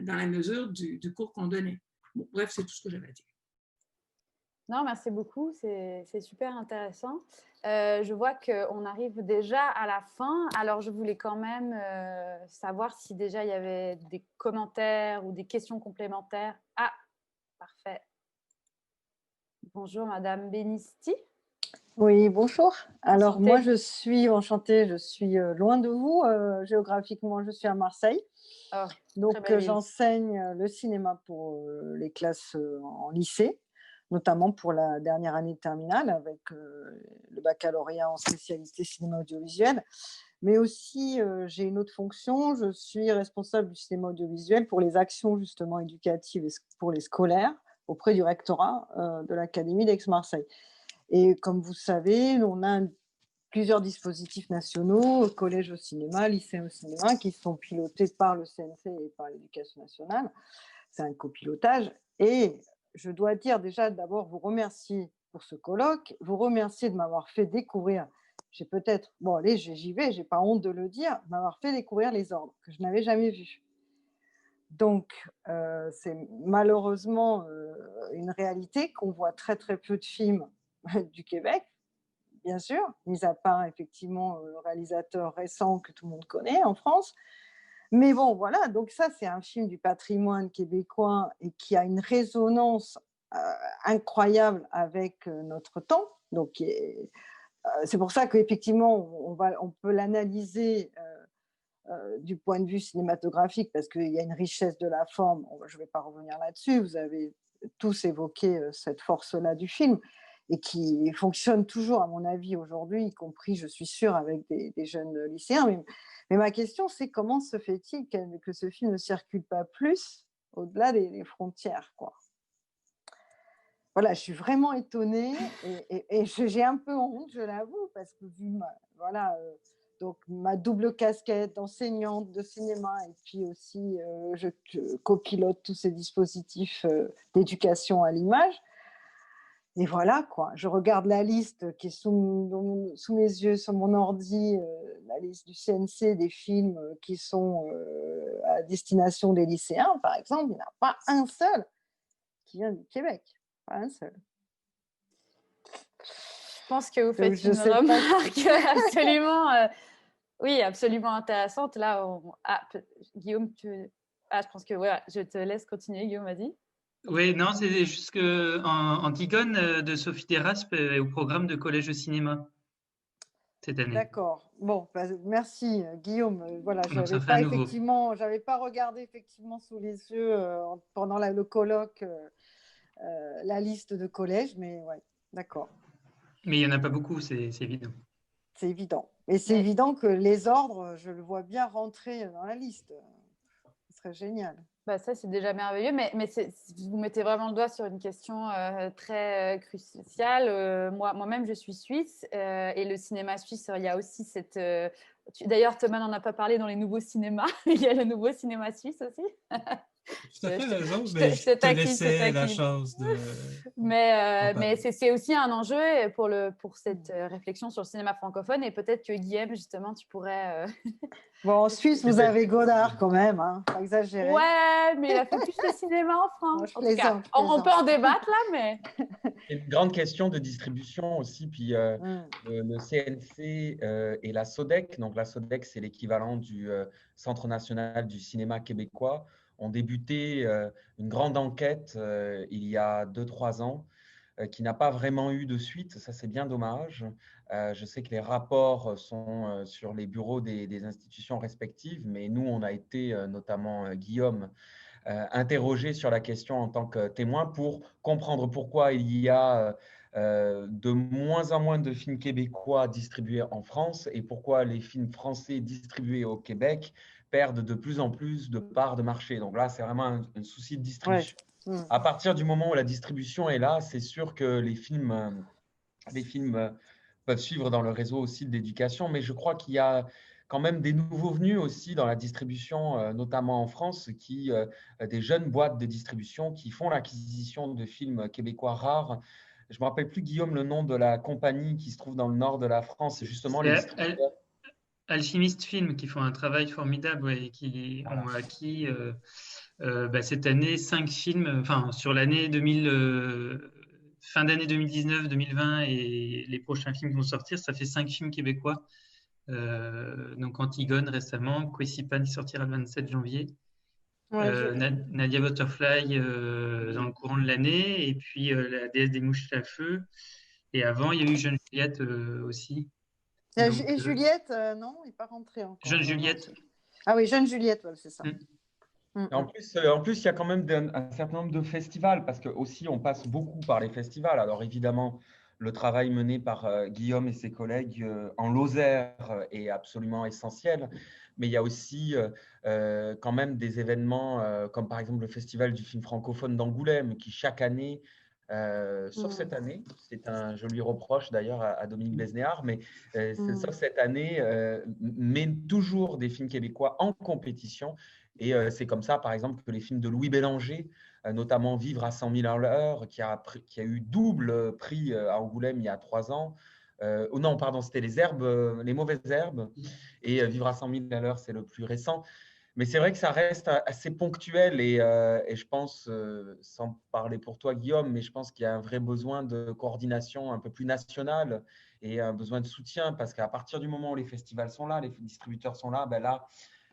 dans la mesure du cours qu'on donnait. Bon, bref, c'est tout ce que j'avais à dire. Non, merci beaucoup, c'est super intéressant. Je vois qu'on arrive déjà à la fin, alors je voulais quand même savoir si déjà il y avait des commentaires ou des questions complémentaires. Ah, parfait. Bonjour Madame Benisti. Oui, bonjour. Alors Enchantée. moi je suis enchantée, je suis loin de vous, géographiquement je suis à Marseille. Oh, Donc j'enseigne le cinéma pour les classes en lycée, notamment pour la dernière année de terminale avec le baccalauréat en spécialité cinéma audiovisuel. Mais aussi j'ai une autre fonction, je suis responsable du cinéma audiovisuel pour les actions justement éducatives pour les scolaires auprès du rectorat de l'Académie d'Aix-Marseille. Et comme vous savez, on a plusieurs dispositifs nationaux, collège au cinéma, lycée au cinéma, qui sont pilotés par le CNC et par l'Éducation nationale. C'est un copilotage. Et je dois dire déjà d'abord vous remercier pour ce colloque, vous remercier de m'avoir fait découvrir, j'ai peut-être, bon allez, j'y vais, j'ai pas honte de le dire, m'avoir fait découvrir les ordres que je n'avais jamais vus. Donc, c'est malheureusement une réalité qu'on voit très très peu de films du Québec, bien sûr, mis à part effectivement le réalisateur récent que tout le monde connaît en France. Mais bon, voilà, donc ça, c'est un film du patrimoine québécois et qui a une résonance incroyable avec notre temps. Donc, c'est pour ça qu'effectivement, on peut l'analyser du point de vue cinématographique parce qu'il y a une richesse de la forme. Je ne vais pas revenir là-dessus. Vous avez tous évoqué cette force-là du film et qui fonctionne toujours, à mon avis, aujourd'hui, y compris, je suis sûre, avec des jeunes lycéens. Mais ma question, c'est comment se fait-il que ce film ne circule pas plus au-delà des frontières, quoi. Voilà, je suis vraiment étonnée et j'ai un peu honte, je l'avoue, parce que vu donc ma double casquette d'enseignante de cinéma et puis aussi je copilote tous ces dispositifs d'éducation à l'image. Et voilà, quoi. Je regarde la liste qui est sous mes yeux, sur mon ordi, la liste du CNC des films qui sont à destination des lycéens, par exemple. Il n'y en a pas un seul qui vient du Québec. Pas un seul. Je pense que vous faites une remarque absolument, oui, absolument intéressante. Là, Guillaume, je pense que voilà, je te laisse continuer. Guillaume, vas-y. Oui, non, c'est juste que Antigone de Sophie Terraspe est au programme de Collège de cinéma cette année. D'accord. Bon, merci Guillaume. Voilà, j'avais pas regardé effectivement sous les yeux pendant le colloque la liste de collèges, mais ouais, d'accord. Mais il n'y en a pas beaucoup, c'est évident. C'est évident. Et c'est évident que les ordres, je le vois bien rentrer dans la liste. Ce serait génial. Bah ça, c'est déjà merveilleux, mais vous mettez vraiment le doigt sur une question très cruciale. Moi-même, je suis suisse et le cinéma suisse, il y a aussi cette... D'ailleurs, Thomas n'en a pas parlé dans les nouveaux cinémas. Il y a le nouveau cinéma suisse aussi. Tout à fait raison, mais je te laissais la chance de... Mais c'est aussi un enjeu pour cette réflexion sur le cinéma francophone et peut-être que Guillaume, justement, tu pourrais... Bon, en Suisse, vous avez Godard quand même, hein, pas exagérer. Ouais, mais il a fait plus de cinéma en France. En tout cas, on peut en débattre là, mais... Une grande question de distribution aussi, puis le CNC et la SODEC, donc la SODEC, c'est l'équivalent du Centre national du cinéma québécois, ont débuté une grande enquête il y a 2-3 ans qui n'a pas vraiment eu de suite. Ça, c'est bien dommage. Je sais que les rapports sont sur les bureaux des institutions respectives, mais nous, on a été, notamment Guillaume, interrogé sur la question en tant que témoin pour comprendre pourquoi il y a de moins en moins de films québécois distribués en France et pourquoi les films français distribués au Québec perdent de plus en plus de parts de marché. Donc là, c'est vraiment un souci de distribution. Ouais. À partir du moment où la distribution est là, c'est sûr que les films peuvent suivre dans le réseau aussi de l'éducation, mais je crois qu'il y a quand même des nouveaux venus aussi dans la distribution, notamment en France, des jeunes boîtes de distribution qui font l'acquisition de films québécois rares. Je ne me rappelle plus, Guillaume, le nom de la compagnie qui se trouve dans le nord de la France. C'est justement les distributeurs. Alchimiste Film qui font un travail formidable et qui ont acquis cette année 5 films, enfin sur l'année 2000, fin d'année 2019, 2020 et les prochains films qui vont sortir, ça fait 5 films québécois. Donc Antigone récemment, Kwesipan qui sortira le 27 janvier, Nadia Butterfly dans le courant de l'année, et puis La déesse des mouches à feu. Et avant, il y a eu Jeune Juliette aussi. Donc, et Juliette, non, il n'est pas rentré encore. Jeune Juliette. Ah oui, Jeune Juliette, ouais, c'est ça. En plus, il y a quand même un certain nombre de festivals, parce que aussi on passe beaucoup par les festivals. Alors évidemment, le travail mené par Guillaume et ses collègues en Lozère est absolument essentiel, mais il y a aussi quand même des événements comme par exemple le Festival du film francophone d'Angoulême, qui chaque année, sauf cette année, c'est un joli reproche d'ailleurs à Dominique Besnéard, mais sauf cette année, met toujours des films québécois en compétition. Et c'est comme ça, par exemple, que les films de Louis Bélanger, notamment Vivre à 100 000 à l'heure, qui a eu double prix à Angoulême il y a 3 ans. Non, pardon, c'était Les mauvaises herbes. Et Vivre à 100 000 à l'heure, c'est le plus récent. Mais c'est vrai que ça reste assez ponctuel et je pense, sans parler pour toi, Guillaume, mais je pense qu'il y a un vrai besoin de coordination un peu plus nationale et un besoin de soutien, parce qu'à partir du moment où les festivals sont là, les distributeurs sont là, ben là,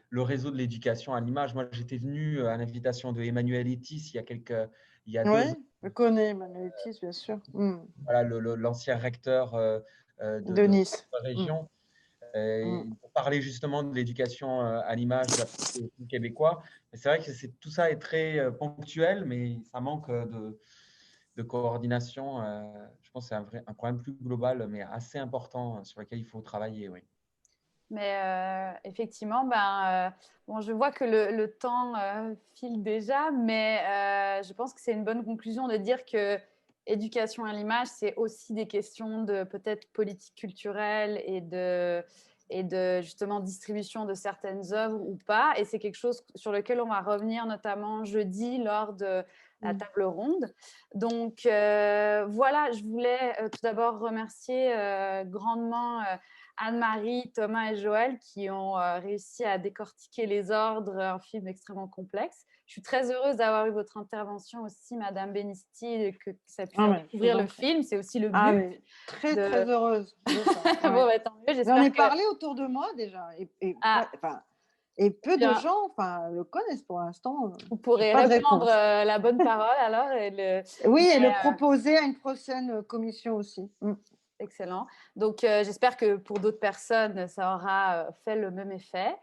le réseau de l'éducation à l'image. Moi, j'étais venu à l'invitation de Emmanuel Etis il y a 2 ans. Je connais Emmanuel Etis, bien sûr. Voilà, l'ancien recteur de Nice. la région. Pour parler justement de l'éducation à l'image québécois. C'est vrai que tout ça est très ponctuel, mais ça manque de coordination. Je pense que c'est un problème plus global, mais assez important sur lequel il faut travailler. Oui. Mais effectivement, je vois que le temps file déjà, mais je pense que c'est une bonne conclusion de dire que éducation à l'image, c'est aussi des questions de peut-être politique culturelle et de justement distribution de certaines œuvres ou pas. Et c'est quelque chose sur lequel on va revenir notamment jeudi lors de la table ronde. Donc voilà, je voulais tout d'abord remercier grandement Anne-Marie, Thomas et Joël qui ont réussi à décortiquer les ordres, un film extrêmement complexe. Je suis très heureuse d'avoir eu votre intervention aussi, Madame Benisti, et que ça puisse découvrir le film. C'est aussi le but. Ah oui, très heureuse. Bon, tant mieux. J'en ai parlé autour de moi déjà. Et peu de gens le connaissent pour l'instant. Vous pourrez reprendre la bonne parole alors. Et le proposer à une prochaine commission aussi. Excellent. Donc, j'espère que pour d'autres personnes, ça aura fait le même effet.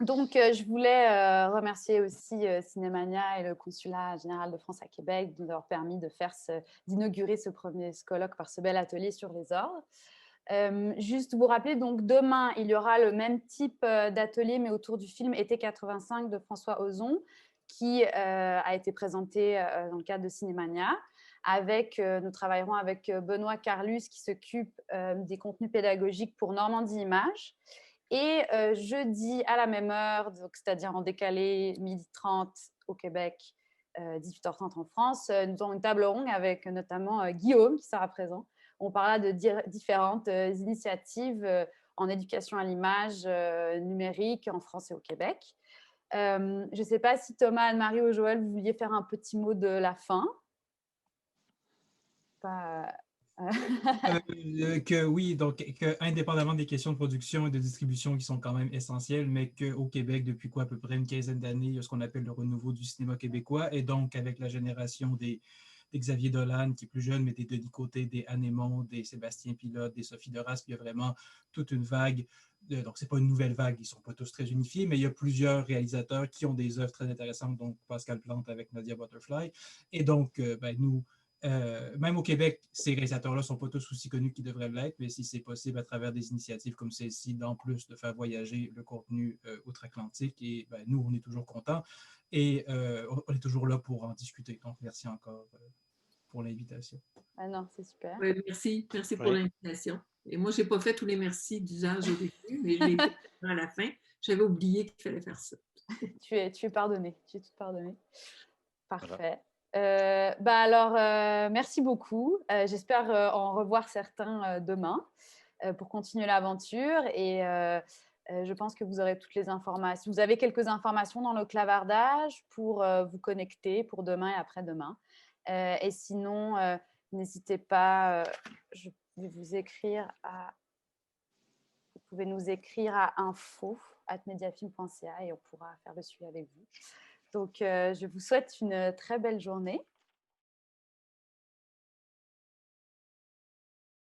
Donc, je voulais remercier aussi Cinémania et le Consulat général de France à Québec de nous avoir permis d'inaugurer ce premier colloque par ce bel atelier sur les ordres. Juste vous rappeler, donc demain, il y aura le même type d'atelier, mais autour du film Été 85 de François Ozon, qui a été présenté dans le cadre de Cinémania. Nous travaillerons avec Benoît Carlus qui s'occupe des contenus pédagogiques pour Normandie Images. Et jeudi à la même heure, c'est-à-dire en décalé 12h30 au Québec, 18h30 en France, nous aurons une table ronde avec notamment Guillaume qui sera présent. On parlera de différentes initiatives en éducation à l'image numérique en France et au Québec. Je ne sais pas si Thomas, Anne-Marie ou Joël, vous vouliez faire un petit mot de la fin. Oui, donc indépendamment des questions de production et de distribution qui sont quand même essentielles, mais qu'au Québec, depuis à peu près une quinzaine d'années, il y a ce qu'on appelle le renouveau du cinéma québécois, et donc avec la génération des Xavier Dolan, qui est plus jeune, mais des Denis Côté, des Anne Aymon, des Sébastien Pilote, des Sophie Deraspe, il y a vraiment toute une vague. Donc, ce n'est pas une nouvelle vague, ils ne sont pas tous très unifiés, mais il y a plusieurs réalisateurs qui ont des œuvres très intéressantes, donc Pascal Plante avec Nadia Butterfly. Et donc, nous, Même au Québec, ces réalisateurs-là ne sont pas tous aussi connus qu'ils devraient l'être, mais si c'est possible à travers des initiatives comme celle-ci, d'en plus de faire voyager le contenu outre-Atlantique, et ben, nous, on est toujours contents et on est toujours là pour en discuter. Donc, merci encore pour l'invitation. Ah non, c'est super. Ouais, merci pour l'invitation. Et moi, je n'ai pas fait tous les merci d'usage au début, mais je l'ai fait à la fin. J'avais oublié qu'il fallait faire ça. Tu es pardonné. Tu es toute pardonnée. Parfait. Voilà. Merci beaucoup. J'espère en revoir certains demain pour continuer l'aventure. Et je pense que vous aurez toutes les informations. Vous avez quelques informations dans le clavardage pour vous connecter pour demain et après-demain. Et sinon, n'hésitez pas, je vais vous écrire à... Vous pouvez nous écrire à info@mediafilm.ca et on pourra faire le suivi avec vous. Donc, je vous souhaite une très belle journée